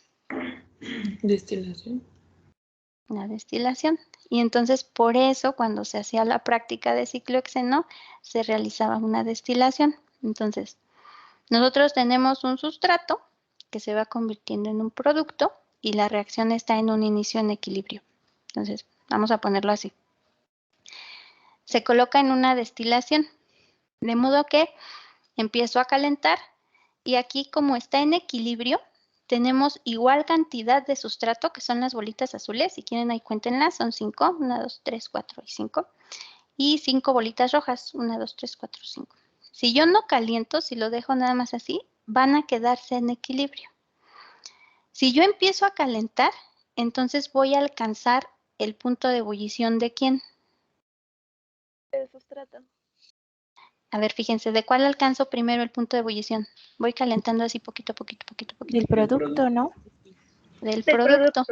Destilación. La destilación. Y entonces por eso cuando se hacía la práctica de ciclohexeno se realizaba una destilación. Entonces nosotros tenemos un sustrato que se va convirtiendo en un producto y la reacción está en un inicio en equilibrio. Entonces vamos a ponerlo así. Se coloca en una destilación, de modo que empiezo a calentar y aquí como está en equilibrio, tenemos igual cantidad de sustrato, que son las bolitas azules. Si quieren ahí cuéntenlas, son 5, 1, 2, 3, 4 y 5. Y 5 bolitas rojas, 1, 2, 3, 4, 5. Si yo no caliento, si lo dejo nada más así, van a quedarse en equilibrio. Si yo empiezo a calentar, entonces voy a alcanzar el punto de ebullición de ¿quién? El sustrato. A ver, fíjense, ¿de cuál alcanzo primero el punto de ebullición? Voy calentando así poquito a poquito. Del producto, ¿no? Del producto.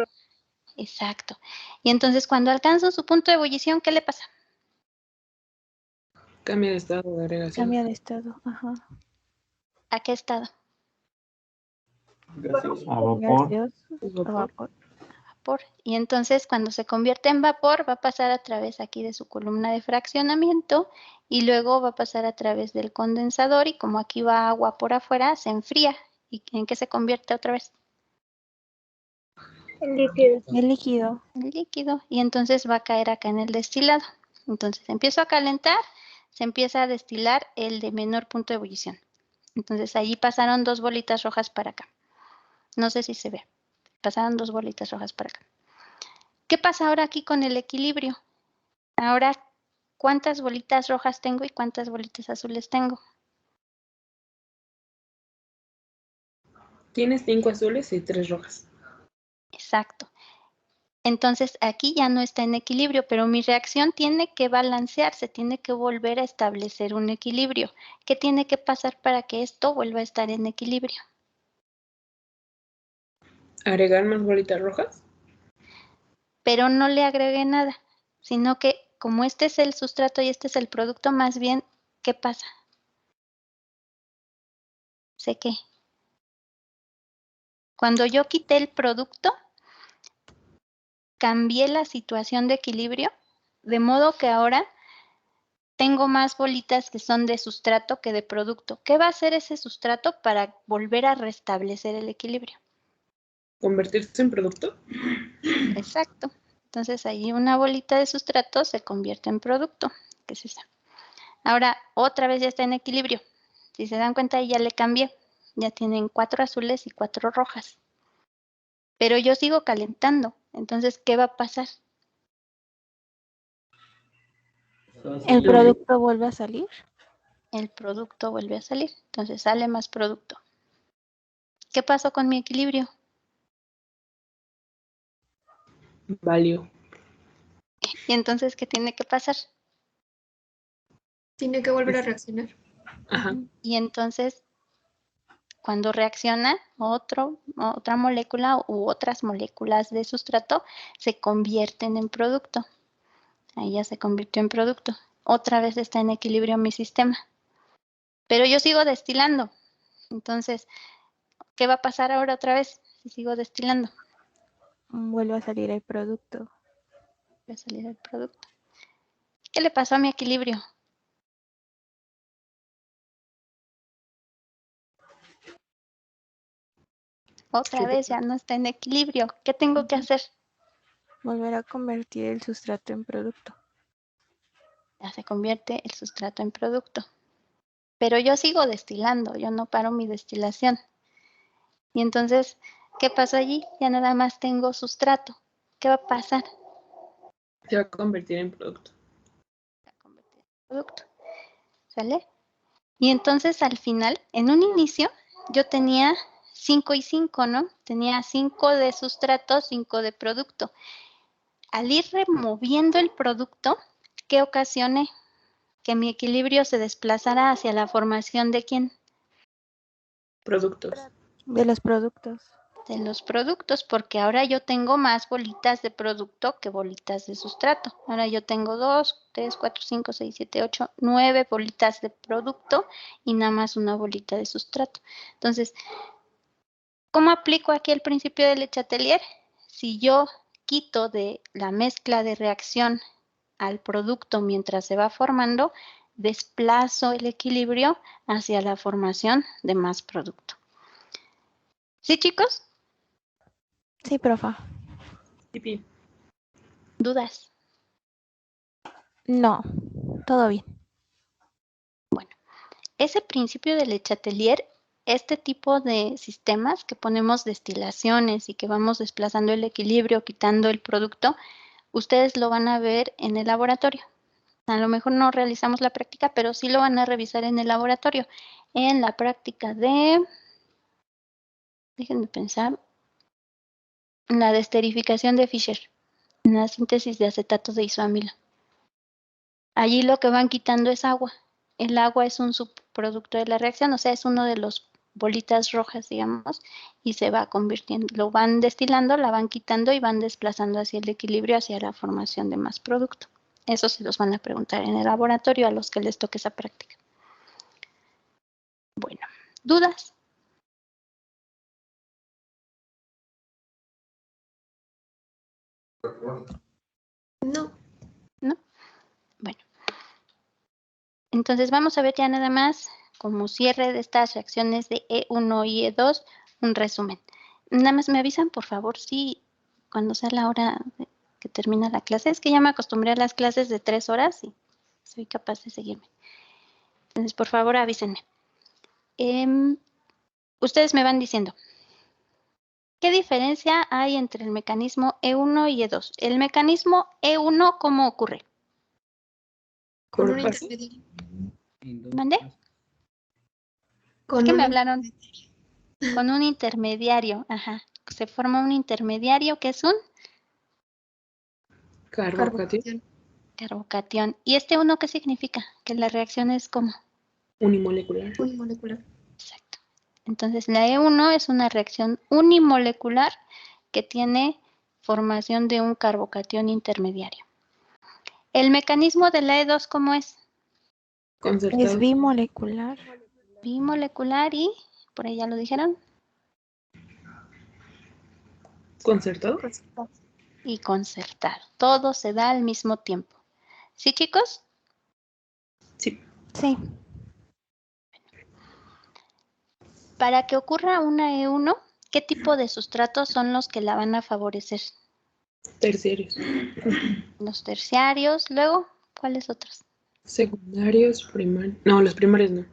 Exacto. Y entonces cuando alcanzo su punto de ebullición, ¿qué le pasa? Cambia de estado de agregación. Cambia de estado, ajá. ¿A qué estado? Gaseoso. A vapor. Gaseoso, a vapor. Vapor. Y entonces cuando se convierte en vapor va a pasar a través aquí de su columna de fraccionamiento y luego va a pasar a través del condensador y como aquí va agua por afuera, se enfría. ¿Y en qué se convierte otra vez? El líquido. El líquido. El líquido. Y entonces va a caer acá en el destilado. Entonces empiezo a calentar, se empieza a destilar el de menor punto de ebullición. Entonces allí pasaron 2 bolitas rojas para acá. No sé si se ve. Pasaron 2 bolitas rojas para acá. ¿Qué pasa ahora aquí con el equilibrio? Ahora, ¿cuántas bolitas rojas tengo y cuántas bolitas azules tengo? Tienes 5 azules y 3 rojas. Exacto. Entonces aquí ya no está en equilibrio, pero mi reacción tiene que balancearse, tiene que volver a establecer un equilibrio. ¿Qué tiene que pasar para que esto vuelva a estar en equilibrio? ¿Agregar más bolitas rojas? Pero no le agregué nada, sino que como este es el sustrato y este es el producto, más bien, ¿qué pasa? Sé que cuando yo quité el producto, cambié la situación de equilibrio, de modo que ahora tengo más bolitas que son de sustrato que de producto. ¿Qué va a hacer ese sustrato para volver a restablecer el equilibrio? ¿Convertirse en producto? Exacto. Entonces ahí una bolita de sustrato se convierte en producto, que es esa. Ahora otra vez ya está en equilibrio. Si se dan cuenta, ya le cambié. Ya tienen 4 azules y 4 rojas. Pero yo sigo calentando. Entonces, ¿qué va a pasar? ¿El producto vuelve a salir? El producto vuelve a salir. Entonces sale más producto. ¿Qué pasó con mi equilibrio? Valió. Y entonces, ¿qué tiene que pasar? Tiene que volver a reaccionar. Ajá. Y entonces, cuando reacciona, otra molécula u otras moléculas de sustrato se convierten en producto. Ahí ya se convirtió en producto. Otra vez está en equilibrio mi sistema. Pero yo sigo destilando. Entonces, ¿qué va a pasar ahora otra vez si sigo destilando? Vuelve a salir el producto. Va a salir el producto. ¿Qué le pasó a mi equilibrio? Otra vez ya no está en equilibrio. ¿Qué tengo que hacer? Volver a convertir el sustrato en producto. Ya se convierte el sustrato en producto. Pero yo sigo destilando, yo no paro mi destilación. Y entonces, ¿qué pasó allí? Ya nada más tengo sustrato. ¿Qué va a pasar? Se va a convertir en producto. Se va a convertir en producto. ¿Sale? Y entonces al final, en un inicio, yo tenía 5 y 5, ¿no? Tenía 5 de sustrato, 5 de producto. Al ir removiendo el producto, ¿qué ocasioné? Que mi equilibrio se desplazara hacia la formación de ¿quién? Productos. De los productos. De los productos, porque ahora yo tengo más bolitas de producto que bolitas de sustrato. Ahora yo tengo 2, 3, 4, 5, 6, 7, 8, 9 bolitas de producto y nada más una bolita de sustrato. Entonces, ¿cómo aplico aquí el principio de Le Chatelier? Si yo quito de la mezcla de reacción al producto mientras se va formando, desplazo el equilibrio hacia la formación de más producto. ¿Sí, chicos? Sí, profa. Pipi. ¿Dudas? No, todo bien. Ese principio de Le Chatelier, este tipo de sistemas que ponemos destilaciones y que vamos desplazando el equilibrio, quitando el producto, ustedes lo van a ver en el laboratorio. A lo mejor no realizamos la práctica, pero sí lo van a revisar en el laboratorio. En la práctica de... Déjenme pensar. la desterificación de Fischer, en la síntesis de acetato de isoamilo. Allí lo que van quitando es agua. El agua es un subproducto de la reacción, o sea, es uno de los bolitas rojas, digamos, y se va convirtiendo, lo van destilando, la van quitando y van desplazando hacia el equilibrio, hacia la formación de más producto. Eso se los van a preguntar en el laboratorio a los que les toque esa práctica. Bueno, ¿dudas? No. ¿No? Bueno. Entonces vamos a ver ya nada más, como cierre de estas reacciones de E1 y E2, un resumen. Nada más me avisan, por favor, si cuando sea la hora que termina la clase, es que ya me acostumbré a las clases de 3 horas y soy capaz de seguirme. Entonces, por favor, avísenme. Ustedes me van diciendo, ¿qué diferencia hay entre el mecanismo E1 y E2? El mecanismo E1, ¿cómo ocurre? Con un paso. intermediario. ¿Mandé? Es que me hablaron con un intermediario, ajá. Se forma un intermediario que es un Carbocatión. carbocatión. ¿Y este uno qué significa? Que la reacción es como Unimolecular. Unimolecular. Exacto. Entonces la E1 es una reacción unimolecular que tiene formación de un carbocatión intermediario. ¿El mecanismo de la E2 cómo es? Concertado. Es bimolecular. Bimolecular y, por ahí ya lo dijeron, ¿Concertado? y concertado. Todo se da al mismo tiempo. ¿Sí, chicos? Sí. Sí. Para que ocurra una E1, ¿qué tipo de sustratos son los que la van a favorecer? Terciarios. Los terciarios, luego, ¿cuáles otros? Secundarios, primarios. No, los primarios no.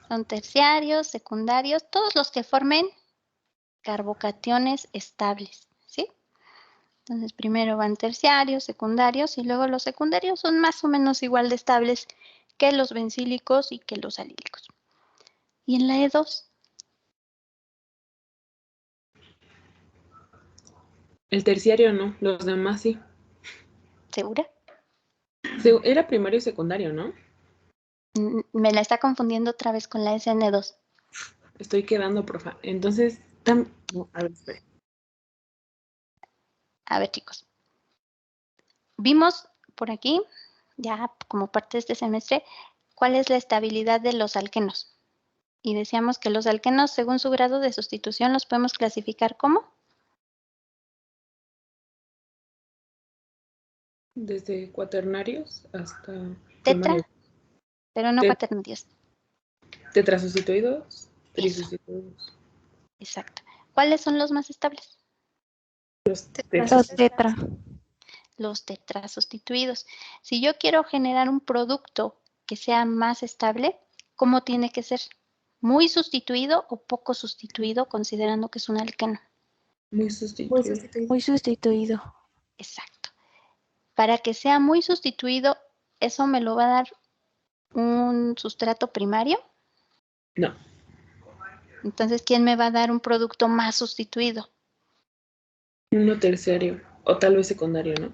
Son terciarios, secundarios, todos los que formen carbocationes estables, ¿sí? Entonces, primero van terciarios, secundarios, y luego los secundarios son más o menos igual de estables que los bencílicos y que los alílicos. ¿Y en la E2? El terciario no, los demás sí. ¿Segura? Era primario y secundario, ¿no? Me la está confundiendo otra vez con la SN2. Estoy quedando, profa. Entonces, no, a ver, espera. A ver, chicos. Vimos por aquí, ya como parte de este semestre, cuál es la estabilidad de los alquenos. Y decíamos que los alquenos, según su grado de sustitución, los podemos clasificar como Desde cuaternarios hasta tetra, primarios. pero no cuaternarios. Tetrasustituidos, trisustituidos. Exacto. ¿Cuáles son los más estables? Los Los tetra. Los tetrasustituidos. Si yo quiero generar un producto que sea más estable, ¿cómo tiene que ser? ¿Muy sustituido o poco sustituido, considerando que es un alqueno? Muy sustituido. Muy sustituido. Exacto. Para que sea muy sustituido, ¿eso me lo va a dar un sustrato primario? No. Entonces, ¿quién me va a dar un producto más sustituido? Uno terciario. O tal vez secundario, ¿no?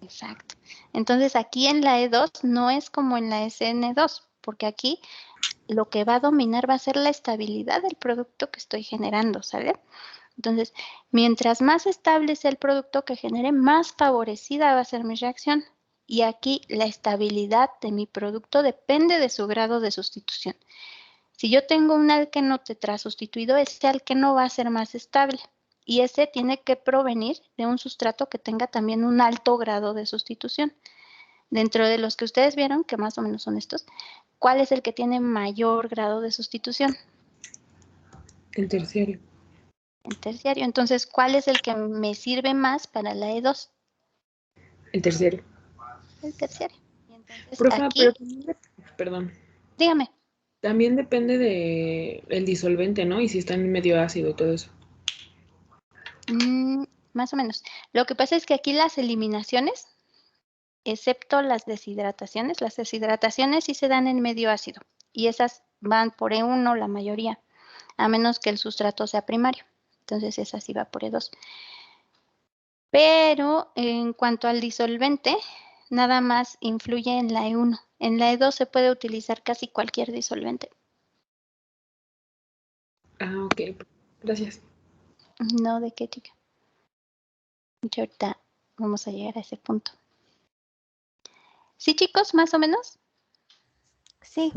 Exacto. Entonces, aquí en la E2 no es como en la SN2, porque aquí lo que va a dominar va a ser la estabilidad del producto que estoy generando, ¿sale? Entonces, mientras más estable sea el producto que genere, más favorecida va a ser mi reacción. Y aquí la estabilidad de mi producto depende de su grado de sustitución. Si yo tengo un alqueno tetrasustituido, ese alqueno va a ser más estable. Y ese tiene que provenir de un sustrato que tenga también un alto grado de sustitución. Dentro de los que ustedes vieron, que más o menos son estos, ¿cuál es el que tiene mayor grado de sustitución? El terciario. El terciario. Entonces, ¿cuál es el que me sirve más para la E2? El terciario. El terciario. Y entonces, Profa, aquí, pero también perdón. dígame. También depende de el disolvente, ¿no? Y si está en medio ácido y todo eso. Más o menos. Lo que pasa es que aquí las eliminaciones, excepto las deshidrataciones sí se dan en medio ácido. Y esas van por E1 la mayoría, a menos que el sustrato sea primario. Entonces esa sí va por E2. Pero en cuanto al disolvente, nada más influye en la E1. En la E2 se puede utilizar casi cualquier disolvente. Ah, ok. Gracias. No, ¿de qué, chica? Y ahorita vamos a llegar a ese punto. ¿Sí, chicos? ¿Más o menos? Sí.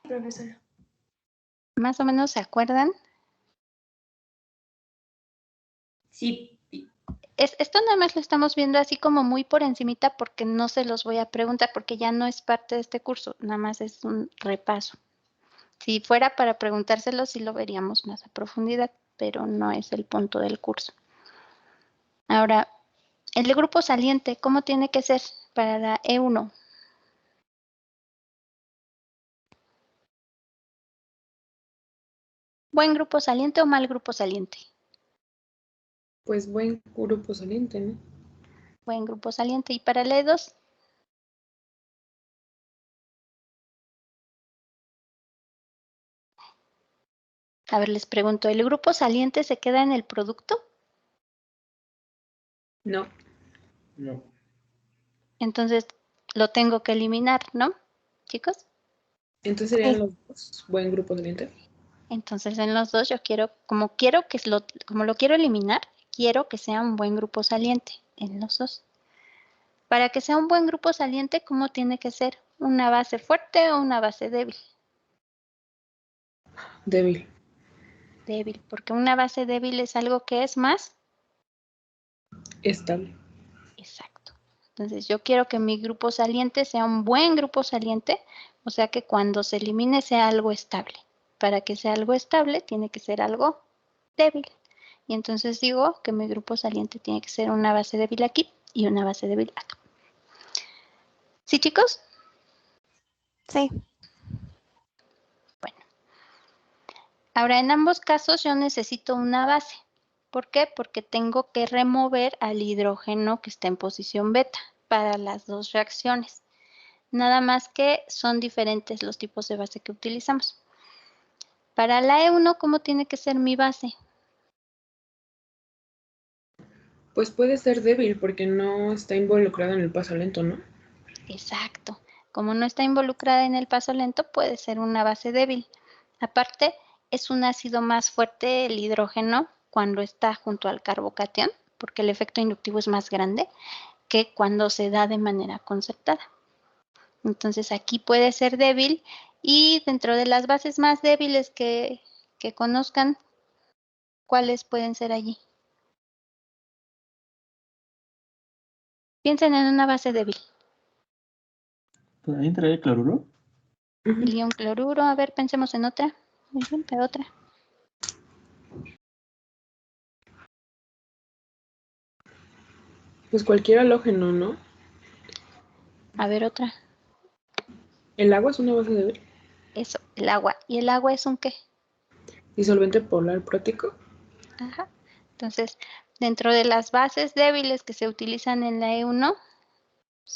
Profesora. ¿Más o menos se acuerdan? Sí. Esto nada más lo estamos viendo así como muy por encimita porque no se los voy a preguntar porque ya no es parte de este curso, nada más es un repaso. Si fuera para preguntárselo sí lo veríamos más a profundidad, pero no es el punto del curso. Ahora, el grupo saliente, ¿cómo tiene que ser para la E1? ¿Buen grupo saliente o mal grupo saliente? Pues buen grupo saliente, ¿no? Buen grupo saliente. ¿Y para la E2? A ver, les pregunto, ¿el grupo saliente se queda en el producto? No. No. Entonces, lo tengo que eliminar, ¿no, chicos? Entonces serían los dos buen grupo saliente. Entonces, en los dos yo quiero, como lo quiero eliminar, quiero que sea un buen grupo saliente en los dos. Para que sea un buen grupo saliente, ¿cómo tiene que ser? ¿Una base fuerte o una base débil? Débil. Débil, porque una base débil es algo que es más estable. Exacto. Entonces yo quiero que mi grupo saliente sea un buen grupo saliente, o sea que cuando se elimine sea algo estable. Para que sea algo estable tiene que ser algo débil. Y entonces digo que mi grupo saliente tiene que ser una base débil aquí y una base débil acá. ¿Sí, chicos? Sí. Bueno. Ahora, en ambos casos yo necesito una base. ¿Por qué? Porque tengo que remover al hidrógeno que está en posición beta para las dos reacciones. Nada más que son diferentes los tipos de base que utilizamos. Para la E1, ¿cómo tiene que ser mi base? Pues puede ser débil porque no está involucrado en el paso lento, ¿no? Exacto. Como no está involucrada en el paso lento, puede ser una base débil. Aparte, es un ácido más fuerte el hidrógeno cuando está junto al carbocatión, porque el efecto inductivo es más grande que cuando se da de manera concertada. Entonces aquí puede ser débil y dentro de las bases más débiles que conozcan, ¿cuáles pueden ser allí? Piensen en una base débil. ¿Ahí entraría el cloruro? El ion cloruro, a ver, pensemos en otra. Muy bien, pero otra. Pues cualquier halógeno, ¿no? A ver, otra. ¿El agua es una base débil? Eso, el agua. ¿Y el agua es un qué? ¿Disolvente polar prótico? Ajá. Entonces, dentro de las bases débiles que se utilizan en la E1,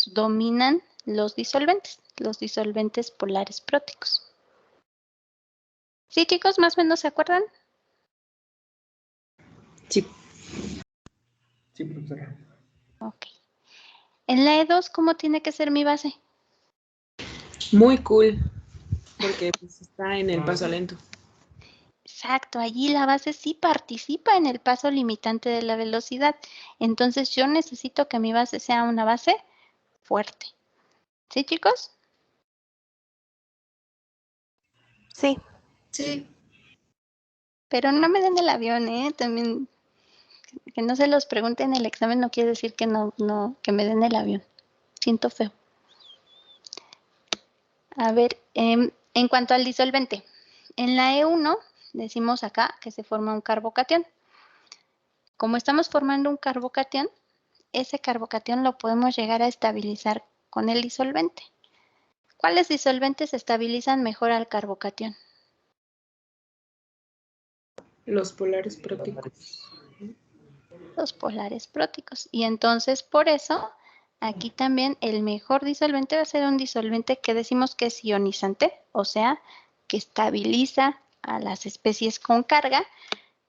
dominan los disolventes polares próticos. ¿Sí, chicos? ¿Más o menos se acuerdan? Sí. Sí, profesora. Ok. En la E2, ¿cómo tiene que ser mi base? Muy cool, porque pues, está en el paso lento. Exacto, allí la base sí participa en el paso limitante de la velocidad. Entonces yo necesito que mi base sea una base fuerte. ¿Sí, chicos? Sí. Sí. Pero no me den el avión, ¿eh? También que no se los pregunte en el examen no quiere decir que no, que me den el avión. Siento feo. A ver, en cuanto al disolvente, en la E1 decimos acá que se forma un carbocatión. Como estamos formando un carbocatión, ese carbocatión lo podemos llegar a estabilizar con el disolvente. ¿Cuáles disolventes estabilizan mejor al carbocatión? Los polares próticos. Los polares próticos. Y entonces, por eso, aquí también el mejor disolvente va a ser un disolvente que decimos que es ionizante, o sea, que estabiliza a las especies con carga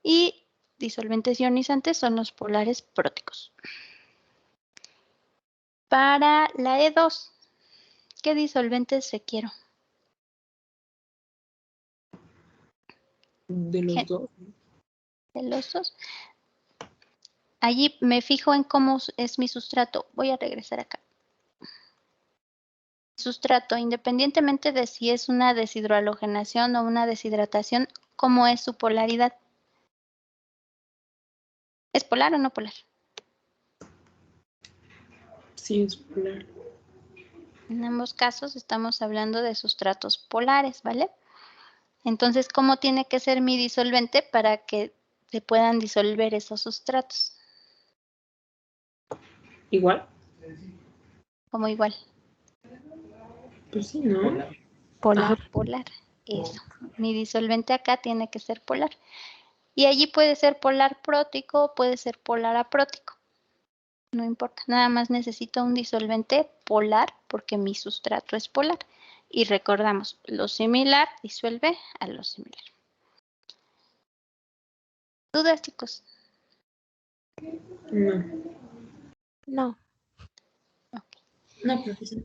y disolventes ionizantes son los polares próticos. Para la E2, ¿qué disolventes requiero? De los dos. De los dos. Allí me fijo en cómo es mi sustrato. Voy a regresar acá. Sustrato, independientemente de si es una deshidrohalogenación o una deshidratación, ¿cómo es su polaridad? ¿Es polar o no polar? Sí, es polar. En ambos casos estamos hablando de sustratos polares, ¿vale? Entonces, ¿cómo tiene que ser mi disolvente para que se puedan disolver esos sustratos? ¿Igual? Como igual. Pues sí, ¿no? Polar. Polar. Eso. Mi disolvente acá tiene que ser polar. Y allí puede ser polar prótico o puede ser polar aprótico. No importa, nada más necesito un disolvente polar porque mi sustrato es polar. Y recordamos, lo similar disuelve a lo similar. ¿Dudas, chicos? No. No. No, profesor.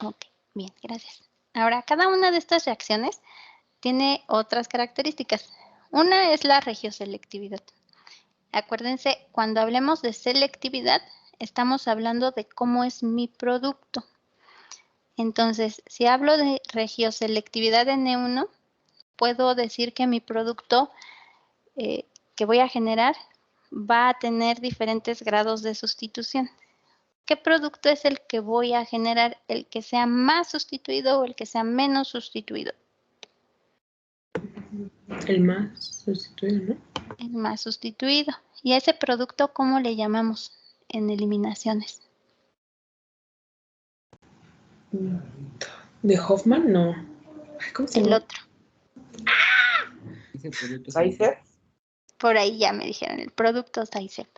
Ok, bien, gracias. Ahora, cada una de estas reacciones tiene otras características. Una es la regioselectividad. Acuérdense, cuando hablemos de selectividad, estamos hablando de cómo es mi producto. Entonces, si hablo de regioselectividad en E1, puedo decir que mi producto que voy a generar va a tener diferentes grados de sustitución. ¿Qué producto es el que voy a generar? ¿El que sea más sustituido o el que sea menos sustituido? El más sustituido, ¿no? El más sustituido. ¿Y a ese producto cómo le llamamos en eliminaciones? ¿De Hoffman? No. ¿Cómo se El llama? otro. Es el producto ¿Sizer? Por ahí ya me dijeron, el producto Sizer.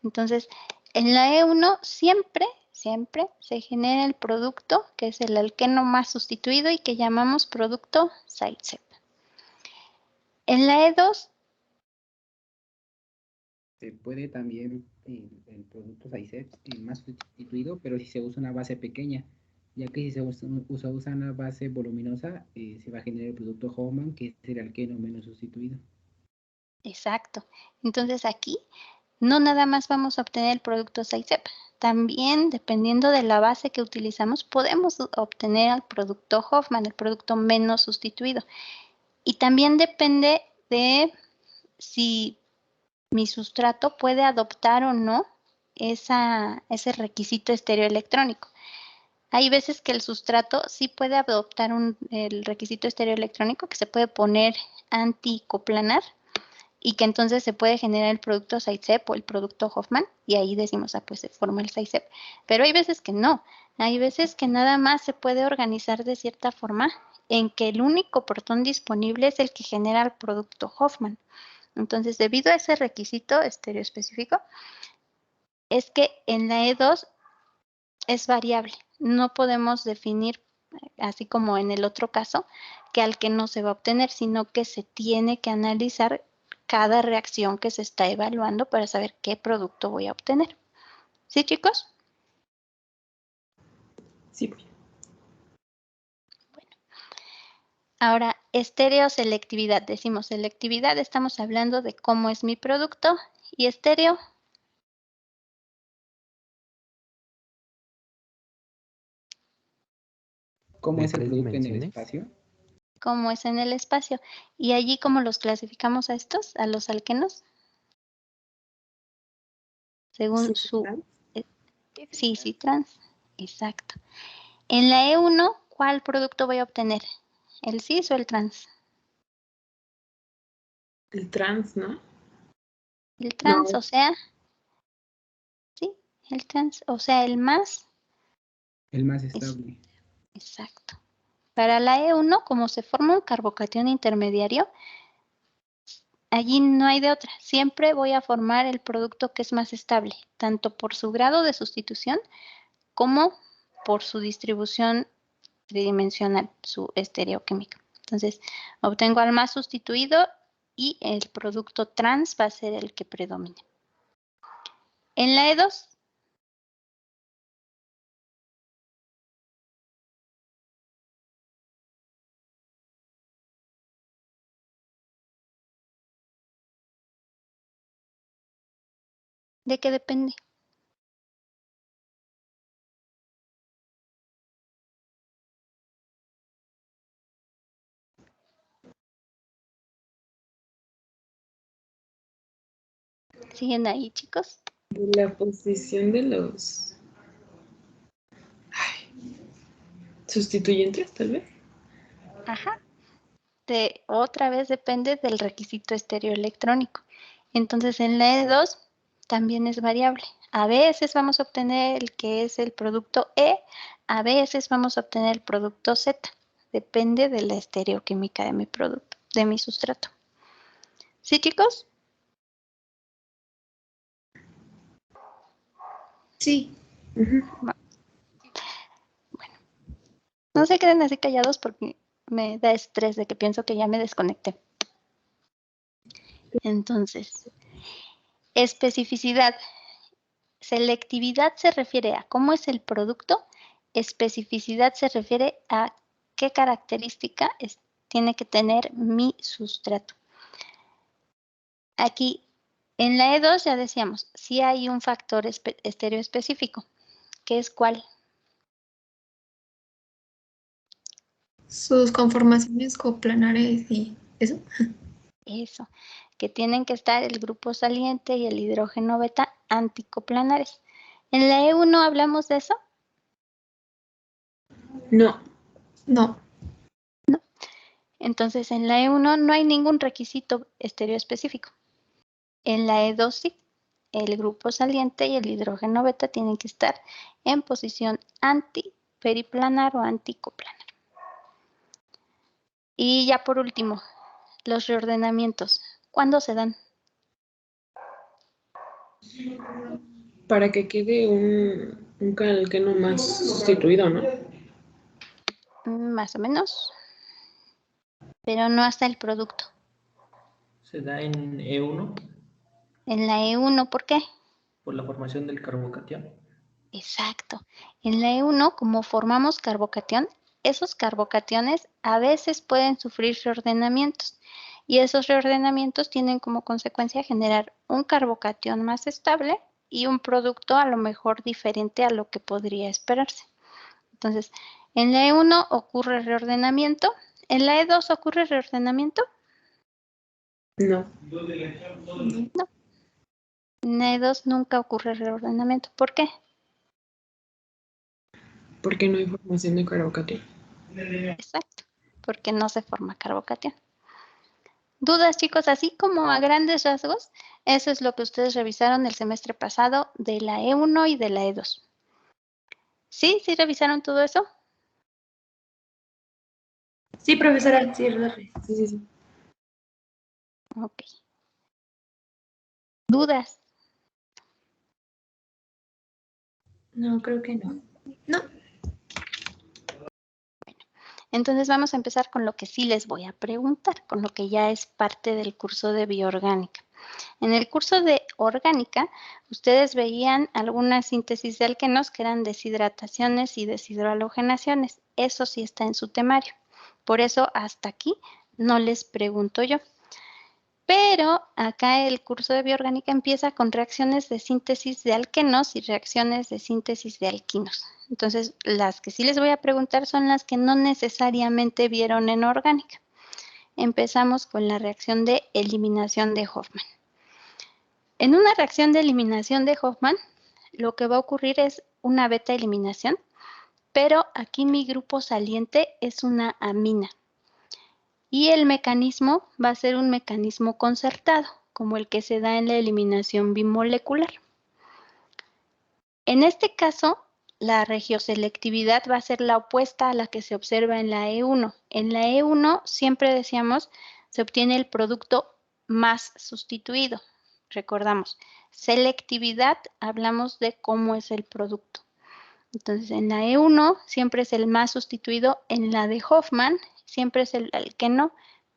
Entonces, en la E1 siempre se genera el producto, que es el alqueno más sustituido y que llamamos producto Sizer. En la E2 se puede también el producto Sizer más sustituido, pero si se usa una base pequeña, ya que si se usa una base voluminosa, se va a generar el producto Hoffman, que es el alqueno menos sustituido. Exacto. Entonces aquí no nada más vamos a obtener el producto Sizer, también dependiendo de la base que utilizamos podemos obtener el producto Hoffman, el producto menos sustituido. Y también depende de si mi sustrato puede adoptar o no ese requisito estereoelectrónico. Hay veces que el sustrato sí puede adoptar el requisito estereoelectrónico que se puede poner anticoplanar y que entonces se puede generar el producto Sizer o el producto Hoffman y ahí decimos, pues se forma el Sizer. Pero hay veces que no, hay veces que nada más se puede organizar de cierta forma en que el único protón disponible es el que genera el producto Hoffman. Entonces, debido a ese requisito estereoespecífico, es que en la E2 es variable. No podemos definir, así como en el otro caso, que alqueno se va a obtener, sino que se tiene que analizar cada reacción que se está evaluando para saber qué producto voy a obtener. ¿Sí, chicos? Sí. Bueno. Ahora, estereoselectividad. Decimos selectividad, estamos hablando de cómo es mi producto y estéreo. ¿Cómo es el producto en el espacio? ¿Cómo es en el espacio? Y allí, ¿cómo los clasificamos a estos, a los alquenos? Según su... sí, trans. Exacto. En la E1, ¿cuál producto voy a obtener? ¿El cis o el trans? El trans, ¿no? El trans, No. o sea... Sí, el trans, o sea, el más... El más estable. Exacto. Para la E1, como se forma un carbocatión intermediario, allí no hay de otra. Siempre voy a formar el producto que es más estable, tanto por su grado de sustitución como por su distribución tridimensional, su estereoquímica. Entonces, obtengo al más sustituido y el producto trans va a ser el que predomine. En la E2, ¿de qué depende? ¿Siguen ahí, chicos? La posición de los sustituyentes, tal vez. Ajá. Otra vez depende del requisito estereoelectrónico. Entonces, en la E2 también es variable. A veces vamos a obtener el que es el producto E, a veces vamos a obtener el producto Z. Depende de la estereoquímica de mi producto, de mi sustrato. ¿Sí, chicos? Sí. Bueno, no se queden así callados porque me da estrés de que pienso que ya me desconecté. Entonces, especificidad. Selectividad se refiere a cómo es el producto, especificidad se refiere a qué característica tiene que tener mi sustrato. Aquí, en la E2 ya decíamos, sí hay un factor estereoespecífico, ¿que es cuál? Sus conformaciones coplanares y eso. Eso, que tienen que estar el grupo saliente y el hidrógeno beta anticoplanares. ¿En la E1 hablamos de eso? No. No. No. Entonces, en la E1 no hay ningún requisito estereoespecífico. En la E2 sí. El grupo saliente y el hidrógeno beta tienen que estar en posición antiperiplanar o anticoplanar. Y ya por último, los reordenamientos. ¿Cuándo se dan? Para que quede un alqueno más sustituido, ¿no? Más o menos. Pero no hasta el producto. Se da en E1 En la E1, ¿por qué? por la formación del carbocatión. Exacto. En la E1, como formamos carbocatión, esos carbocationes a veces pueden sufrir reordenamientos. Y esos reordenamientos tienen como consecuencia generar un carbocatión más estable y un producto a lo mejor diferente a lo que podría esperarse. Entonces, en la E1 ocurre reordenamiento. ¿En la E2 ocurre reordenamiento? No. No. En la E2 nunca ocurre reordenamiento. ¿Por qué? Porque no hay formación de carbocatión. Exacto, porque no se forma carbocatión. ¿Dudas, chicos? Así como a grandes rasgos, eso es lo que ustedes revisaron el semestre pasado de la E1 y de la E2. ¿Sí? ¿Sí revisaron todo eso? Sí, profesora. Sí, Sí. Ok. ¿Dudas? No, creo que no. No. Entonces vamos a empezar con lo que sí les voy a preguntar, con lo que ya es parte del curso de bioorgánica. En el curso de orgánica, ustedes veían algunas síntesis de alquenos que eran deshidrataciones y deshidrohalogenaciones. Eso sí está en su temario. Por eso hasta aquí no les pregunto yo. Pero acá el curso de bioorgánica empieza con reacciones de síntesis de alquenos y reacciones de síntesis de alquinos. Entonces, las que sí les voy a preguntar son las que no necesariamente vieron en orgánica. Empezamos con la reacción de eliminación de Hofmann. En una reacción de eliminación de Hofmann, lo que va a ocurrir es una beta eliminación, pero aquí mi grupo saliente es una amina. Y el mecanismo va a ser un mecanismo concertado, como el que se da en la eliminación bimolecular. En este caso, la regioselectividad va a ser la opuesta a la que se observa en la E1. En la E1 siempre decíamos se obtiene el producto más sustituido. Recordamos, selectividad hablamos de cómo es el producto. Entonces, en la E1 siempre es el más sustituido. En la de Hofmann siempre es el alqueno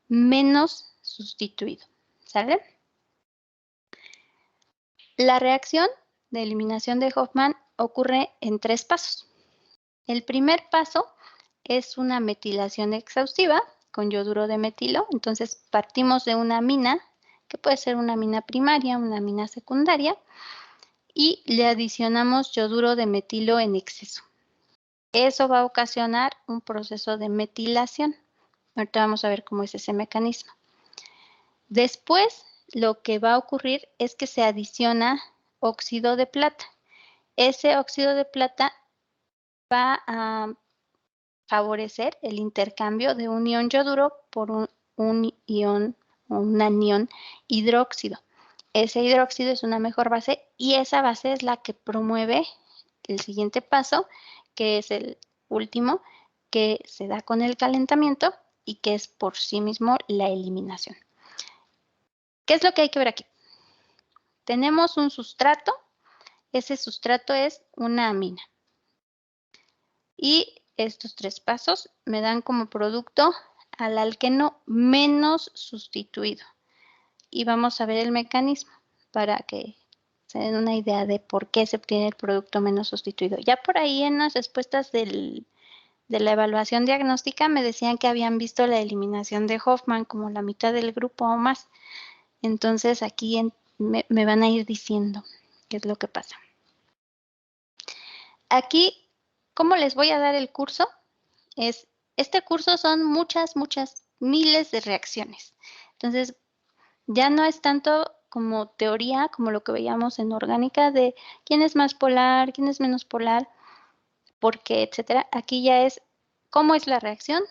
menos sustituido. ¿Sale? La reacción de eliminación de Hofmann ocurre en 3 pasos. El primer paso es una metilación exhaustiva con yoduro de metilo. Entonces partimos de una amina, que puede ser una amina primaria, una amina secundaria, y le adicionamos yoduro de metilo en exceso. Eso va a ocasionar un proceso de metilación. Ahorita vamos a ver cómo es ese mecanismo. Después, lo que va a ocurrir es que se adiciona óxido de plata. Ese óxido de plata va a favorecer el intercambio de un ion yoduro por un ion o un anión hidróxido. Ese hidróxido es una mejor base y esa base es la que promueve el siguiente paso, que es el último, que se da con el calentamiento y que es por sí mismo la eliminación. ¿Qué es lo que hay que ver aquí? Tenemos un sustrato, ese sustrato es una amina. Y estos 3 pasos me dan como producto al alqueno menos sustituido. Y vamos a ver el mecanismo para que se den una idea de por qué se obtiene el producto menos sustituido. Ya por ahí en las respuestas de la evaluación diagnóstica me decían que habían visto la eliminación de Hofmann como la mitad del grupo o más. Entonces aquí me van a ir diciendo qué es lo que pasa. Aquí, ¿cómo les voy a dar el curso? Este curso son muchas, miles de reacciones. Entonces, ya no es tanto como teoría, como lo que veíamos en orgánica, de quién es más polar, quién es menos polar, por qué, etcétera. Aquí ya es cómo es la reacción,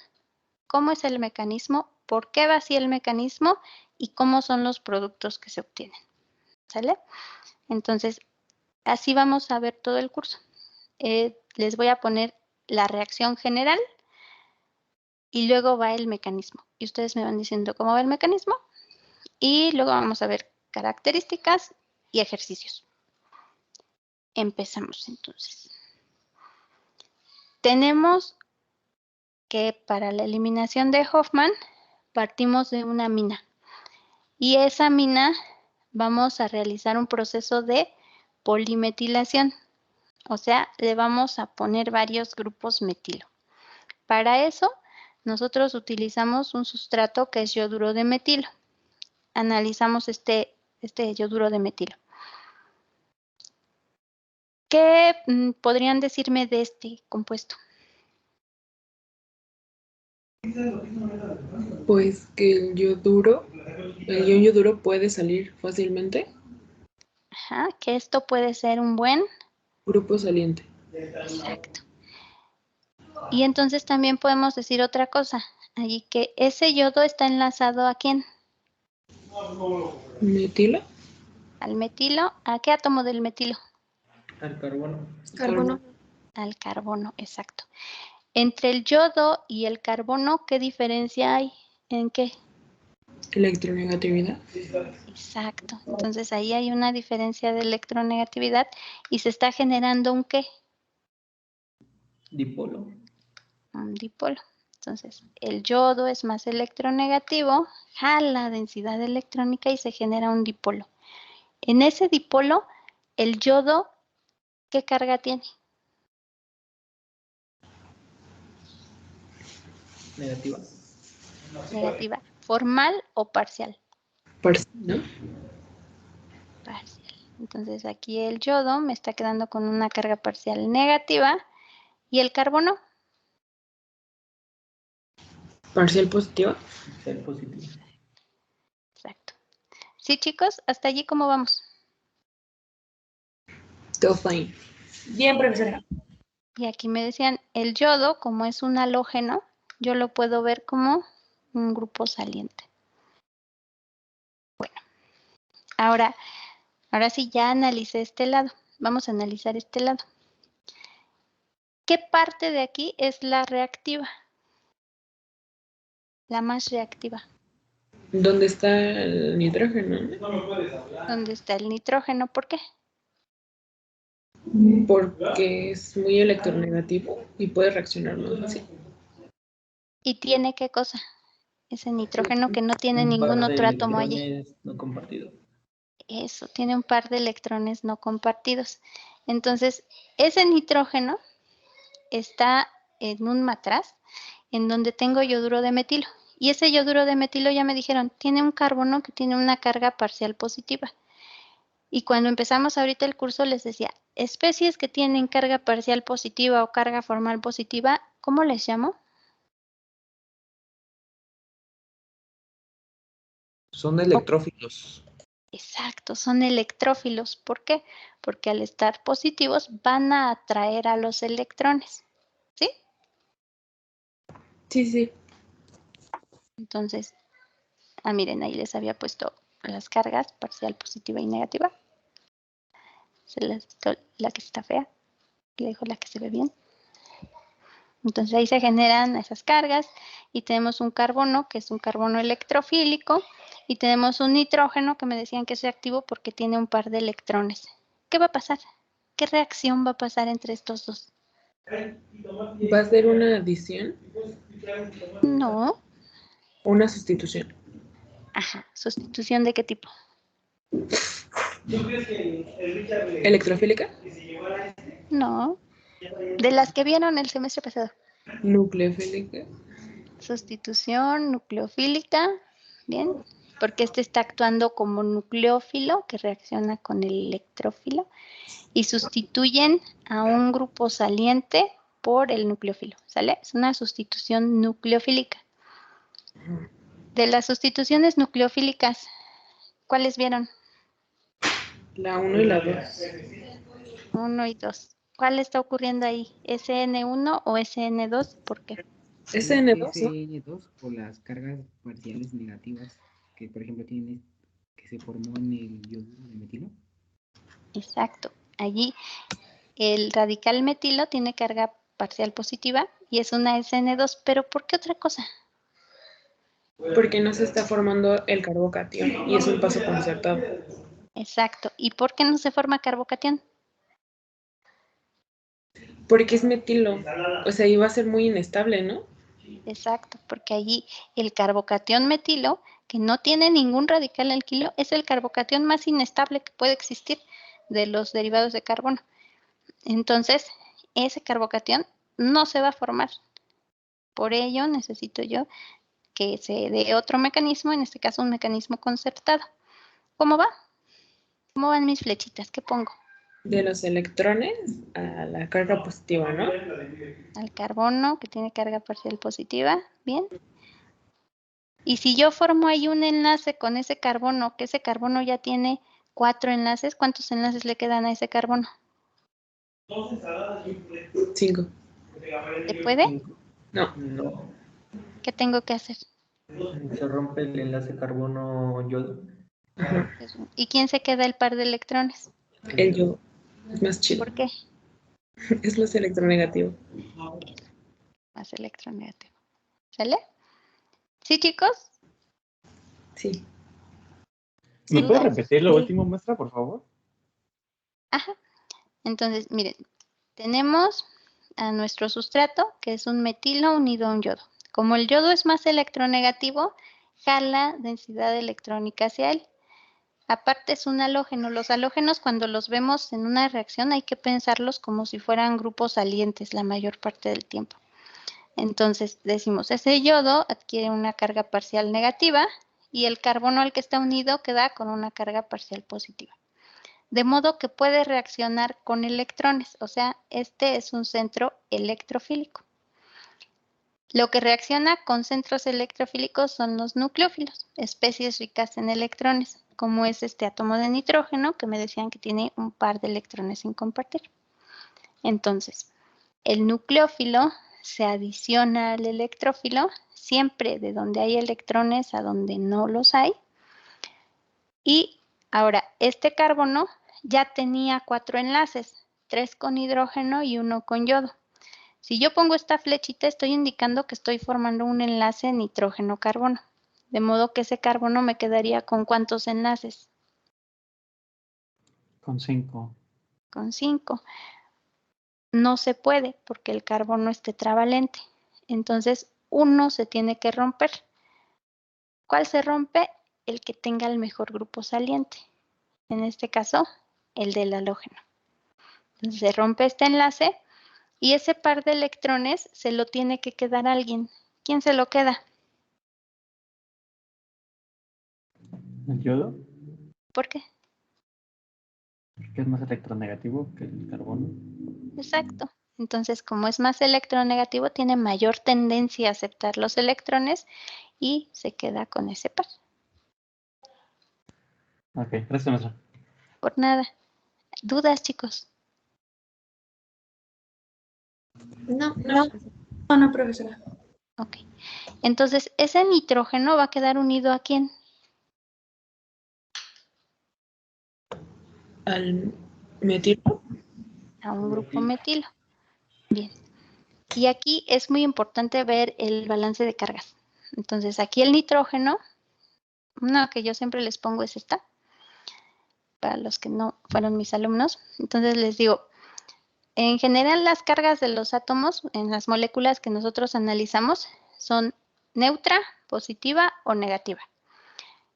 cómo es el mecanismo, por qué va así el mecanismo y cómo son los productos que se obtienen. ¿Sale? Entonces, así vamos a ver todo el curso. Les voy a poner la reacción general y luego va el mecanismo. Y ustedes me van diciendo cómo va el mecanismo y luego vamos a ver características y ejercicios. Empezamos entonces. Tenemos que para la eliminación de Hofmann partimos de una amina y esa amina vamos a realizar un proceso de polimetilación, o sea, le vamos a poner varios grupos metilo. Para eso, nosotros utilizamos un sustrato que es yoduro de metilo. Analizamos este yoduro de metilo. ¿Qué podrían decirme de este compuesto? Pues que el ion yoduro puede salir fácilmente. Ajá, que esto puede ser un buen grupo saliente. Exacto. Y entonces también podemos decir otra cosa, allí que ese yodo está enlazado ¿a quién? ¿Metilo? Al metilo. ¿A qué átomo del metilo? Al carbono. Carbono. Al carbono, exacto. Entre el yodo y el carbono, ¿qué diferencia hay? ¿En qué? Electronegatividad. Exacto. Entonces ahí hay una diferencia de electronegatividad y se está generando un ¿qué? Dipolo. Un dipolo. Entonces, el yodo es más electronegativo, jala densidad electrónica y se genera un dipolo. En ese dipolo, el yodo, ¿qué carga tiene? Negativa. Negativa. ¿Formal o parcial? ¿No? Parcial. Entonces aquí el yodo me está quedando con una carga parcial negativa. ¿Y el carbono? Parcial positiva. Parcial positiva. Exacto. Sí, chicos, hasta allí ¿cómo vamos? Todo fine. Bien, profesora. Y aquí me decían, el yodo, como es un halógeno, yo lo puedo ver como un grupo saliente. Bueno, ahora sí ya analicé este lado. Vamos a analizar este lado. ¿Qué parte de aquí es la reactiva? La más reactiva. ¿Dónde está el nitrógeno? ¿Dónde está el nitrógeno? ¿Por qué? Porque es muy electronegativo y puede reaccionar más fácil. ¿Y tiene qué cosa? Ese nitrógeno que no tiene Un ningún par de otro átomo allí. electrones no compartidos. Eso, tiene un par de electrones no compartidos. Entonces, ese nitrógeno está en un matraz en donde tengo yoduro de metilo. Y ese yoduro de metilo, ya me dijeron, tiene un carbono que tiene una carga parcial positiva. Y cuando empezamos ahorita el curso les decía, especies que tienen carga parcial positiva o carga formal positiva, ¿cómo les llamo? Son electrófilos. Exacto, son electrófilos. ¿Por qué? Porque al estar positivos van a atraer a los electrones. ¿Sí? Sí, sí. Entonces, miren, ahí les había puesto las cargas, parcial positiva y negativa. Se les quitó la que está fea, le dejo la que se ve bien. Entonces ahí se generan esas cargas y tenemos un carbono que es un carbono electrofílico y tenemos un nitrógeno que me decían que es reactivo porque tiene un par de electrones. ¿Qué va a pasar? ¿Qué reacción va a pasar entre estos dos? ¿Va a ser una adición? No. ¿Una sustitución? Ajá. ¿Sustitución de qué tipo? ¿Electrofílica? No. De las que vieron el semestre pasado. ¿Nucleofílica? Sustitución nucleofílica. Bien. Porque este está actuando como nucleófilo que reacciona con el electrófilo y sustituyen a un grupo saliente por el nucleófilo, ¿sale? Es una sustitución nucleofílica. De las sustituciones nucleofílicas, ¿cuáles vieron? La 1 y la 2. 1 y 2. ¿Cuál está ocurriendo ahí? ¿SN1 o SN2? ¿Por qué? SN2, ¿no? SN2 por las cargas parciales negativas que, por ejemplo, tiene que se formó en el yoduro de metilo. Exacto. Allí el radical metilo tiene carga parcial positiva y es una SN2, pero ¿por qué otra cosa? Porque no se está formando el carbocatión y es un paso concertado. Exacto. ¿Y por qué no se forma carbocatión? Porque es metilo. O sea, iba a ser muy inestable, ¿no? Exacto, porque allí el carbocatión metilo, que no tiene ningún radical alquilo, es el carbocatión más inestable que puede existir de los derivados de carbono. Entonces, ese carbocatión no se va a formar. Por ello, necesito yo que se dé otro mecanismo, en este caso un mecanismo concertado. ¿Cómo va? ¿Cómo van mis flechitas? ¿Qué pongo? De los electrones a la carga positiva, ¿no? Al carbono, que tiene carga parcial positiva. Bien. Y si yo formo ahí un enlace con ese carbono, que ese carbono ya tiene 4 enlaces, ¿cuántos enlaces le quedan a ese carbono? 5. ¿Se puede? No. No. ¿Qué tengo que hacer? Se rompe el enlace carbono-yodo. ¿Y quién se queda el par de electrones? El yodo. Es más chido. ¿Por qué? Es más electronegativo. Más electronegativo. ¿Sale? ¿Sí, chicos? Sí. ¿Me puede ¿Dudas? repetir lo último, maestra, por favor? Ajá. Entonces, miren, tenemos a nuestro sustrato, que es un metilo unido a un yodo. Como el yodo es más electronegativo, jala densidad electrónica hacia él. Aparte es un halógeno. Los halógenos, cuando los vemos en una reacción, hay que pensarlos como si fueran grupos salientes la mayor parte del tiempo. Entonces decimos, ese yodo adquiere una carga parcial negativa y el carbono al que está unido queda con una carga parcial positiva. De modo que puede reaccionar con electrones, o sea, este es un centro electrofílico. Lo que reacciona con centros electrofílicos son los nucleófilos, especies ricas en electrones, como es este átomo de nitrógeno, que me decían que tiene un par de electrones sin compartir. Entonces, el nucleófilo se adiciona al electrófilo, siempre de donde hay electrones a donde no los hay. Y ahora, este carbono ya tenía 4 enlaces, 3 con hidrógeno y 1 con yodo. Si yo pongo esta flechita, estoy indicando que estoy formando un enlace nitrógeno-carbono. De modo que ese carbono me quedaría con ¿cuántos enlaces? Con 5. Con 5. No se puede porque el carbono es tetravalente. Entonces, uno se tiene que romper. ¿Cuál se rompe? El que tenga el mejor grupo saliente. En este caso, el del halógeno. Entonces se rompe este enlace y ese par de electrones se lo tiene que quedar alguien. ¿Quién se lo queda? ¿El yodo? ¿Por qué? Porque es más electronegativo que el carbono. Exacto. Entonces, como es más electronegativo, tiene mayor tendencia a aceptar los electrones y se queda con ese par. Ok, gracias, maestra. Por nada. ¿Dudas, chicos? No, profesora. Ok. Entonces, ese nitrógeno va a quedar unido ¿a quién? Al metilo. A un grupo metilo. Bien. Y aquí es muy importante ver el balance de cargas. Entonces, aquí el nitrógeno, una que yo siempre les pongo es esta, para los que no fueron mis alumnos. Entonces les digo, en general las cargas de los átomos en las moléculas que nosotros analizamos son neutra, positiva o negativa.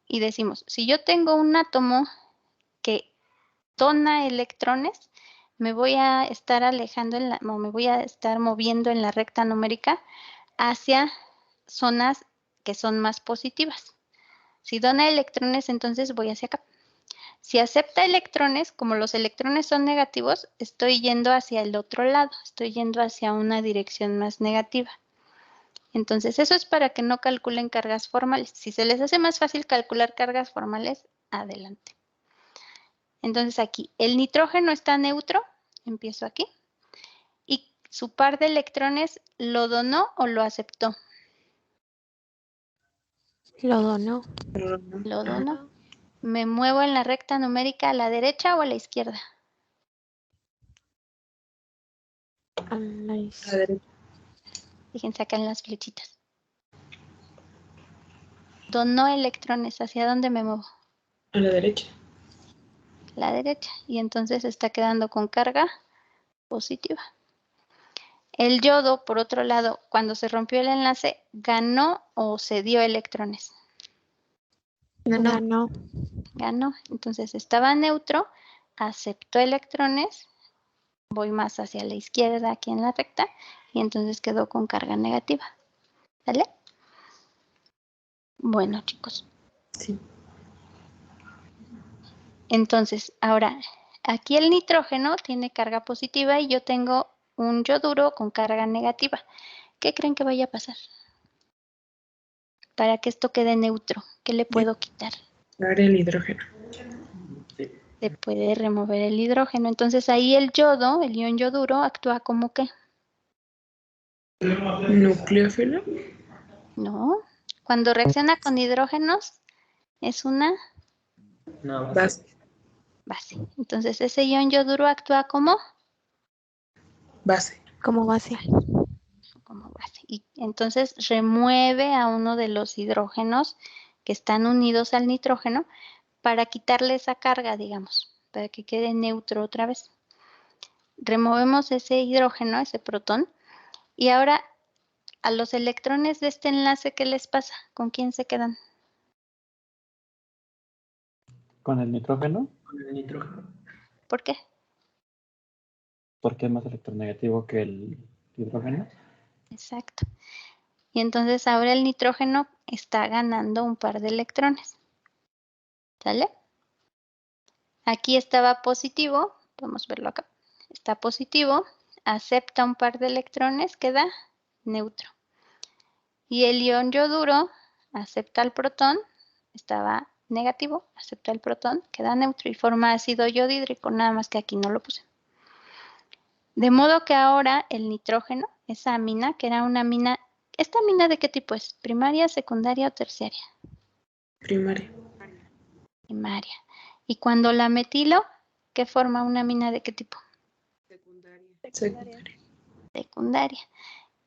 Y decimos, si yo tengo un átomo que dona electrones, me voy a estar alejando, o me voy a estar moviendo en la recta numérica hacia zonas que son más positivas. Si dona electrones, entonces voy hacia acá. Si acepta electrones, como los electrones son negativos, estoy yendo hacia el otro lado, estoy yendo hacia una dirección más negativa. Entonces, eso es para que no calculen cargas formales. Si se les hace más fácil calcular cargas formales, adelante. Entonces, aquí, el nitrógeno está neutro, empiezo aquí, y su par de electrones, ¿lo donó o lo aceptó? Lo donó. Lo donó. ¿Me muevo en la recta numérica a la derecha o a la izquierda? A la derecha. Fíjense acá en las flechitas. Donó electrones, ¿hacia dónde me muevo? A la derecha. La derecha. Y entonces está quedando con carga positiva. El yodo, por otro lado, cuando se rompió el enlace, ¿ganó o cedió electrones? Ganó. Ganó. Entonces estaba neutro, aceptó electrones, voy más hacia la izquierda aquí en la recta, y entonces quedó con carga negativa. ¿Vale? Bueno, chicos. Sí. Entonces, ahora, aquí el nitrógeno tiene carga positiva y yo tengo un yoduro con carga negativa. ¿Qué creen que vaya a pasar? Para que esto quede neutro, ¿qué le puedo quitar? El hidrógeno. Se puede remover el hidrógeno. Entonces ahí el yodo, el ion yoduro, actúa como ¿qué? Nucleófilo. No. Cuando reacciona con hidrógenos, es una Base. base. Entonces ese ion yoduro actúa como Base. Como base. Como base. Y entonces remueve a uno de los hidrógenos que están unidos al nitrógeno para quitarle esa carga, digamos, para que quede neutro otra vez. Removemos ese hidrógeno, ese protón, y ahora a los electrones de este enlace, ¿qué les pasa? ¿Con quién se quedan? ¿Con el nitrógeno? Con el nitrógeno. ¿Por qué? Porque es más electronegativo que el hidrógeno. Exacto. Y entonces ahora el nitrógeno está ganando un par de electrones. ¿Sale? Aquí estaba positivo, podemos verlo acá. Está positivo, acepta un par de electrones, queda neutro. Y el ion yoduro acepta el protón, estaba negativo, acepta el protón, queda neutro y forma ácido yodhídrico, nada más que aquí no lo puse. De modo que ahora el nitrógeno, esa amina, que era una amina, ¿esta amina de qué tipo es? ¿Primaria, secundaria o terciaria? Primaria. Primaria. Y cuando la metilo, ¿qué forma una amina de qué tipo? Secundaria. Secundaria.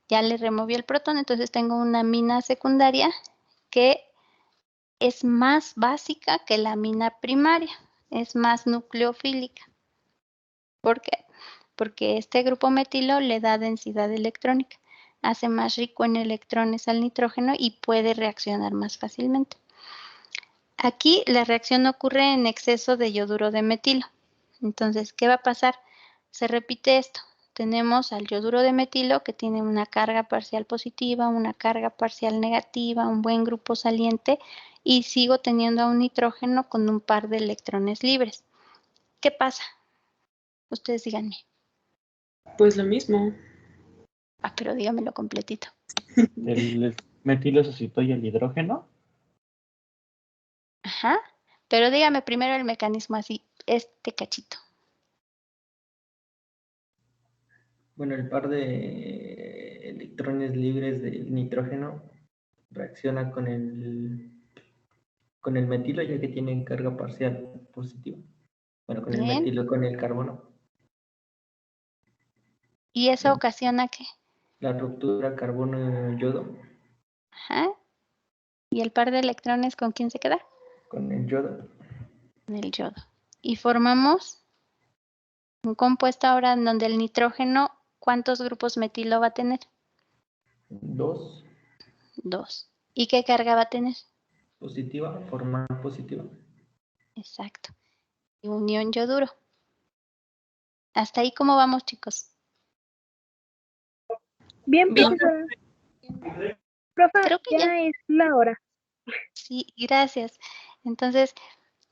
Ya le removí el protón, entonces tengo una amina secundaria que es más básica que la amina primaria, es más nucleofílica. ¿Por qué? Porque este grupo metilo le da densidad electrónica. hace más rico en electrones al nitrógeno y puede reaccionar más fácilmente. Aquí la reacción ocurre en exceso de yoduro de metilo. Entonces, ¿qué va a pasar? Se repite esto. Tenemos al yoduro de metilo que tiene una carga parcial positiva, una carga parcial negativa, un buen grupo saliente y sigo teniendo a un nitrógeno con un par de electrones libres. ¿Qué pasa? Ustedes díganme. Pues lo mismo. Ah, pero dígamelo completito. El metilo sustituye el hidrógeno. Ajá. Pero dígame primero el mecanismo así, este cachito. Bueno, el par de electrones libres del nitrógeno reacciona con el metilo ya que tienen carga parcial positiva. Bueno, con el Bien. metilo, con el carbono. ¿Y eso ocasiona qué? La ruptura carbono-yodo. Ajá. ¿Y el par de electrones con quién se queda? Con el yodo. Con el yodo. Y formamos un compuesto ahora en donde el nitrógeno, ¿cuántos grupos metilo va a tener? 2. 2. ¿Y qué carga va a tener? Positiva, formar positiva. Exacto. Y unión yoduro. ¿Hasta ahí cómo vamos, chicos? Bien, Bien. profe. Profe, Creo que ya es la hora. Sí, gracias. Entonces,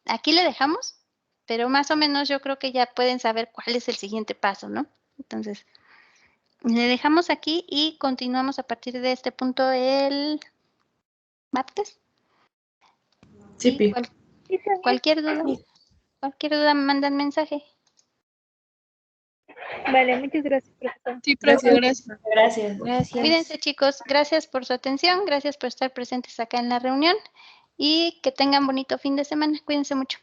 aquí le dejamos, pero más o menos yo creo que ya pueden saber cuál es el siguiente paso, ¿no? Entonces, le dejamos aquí y continuamos a partir de este punto el martes. Sí, Y Pi. cualquier duda me mandan mensaje. Vale, muchas gracias, profesor. Sí, profe, gracias. Gracias. Gracias. Cuídense, chicos. Gracias por su atención. Gracias por estar presentes acá en la reunión. Y que tengan bonito fin de semana. Cuídense mucho.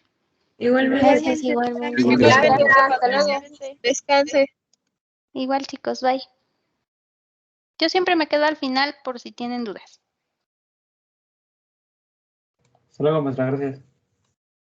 Igualmente. Gracias, igualmente. Igualmente, Hasta luego. descanse. Igual, chicos. Bye. Yo siempre me quedo al final por si tienen dudas. Hasta luego, maestra, gracias.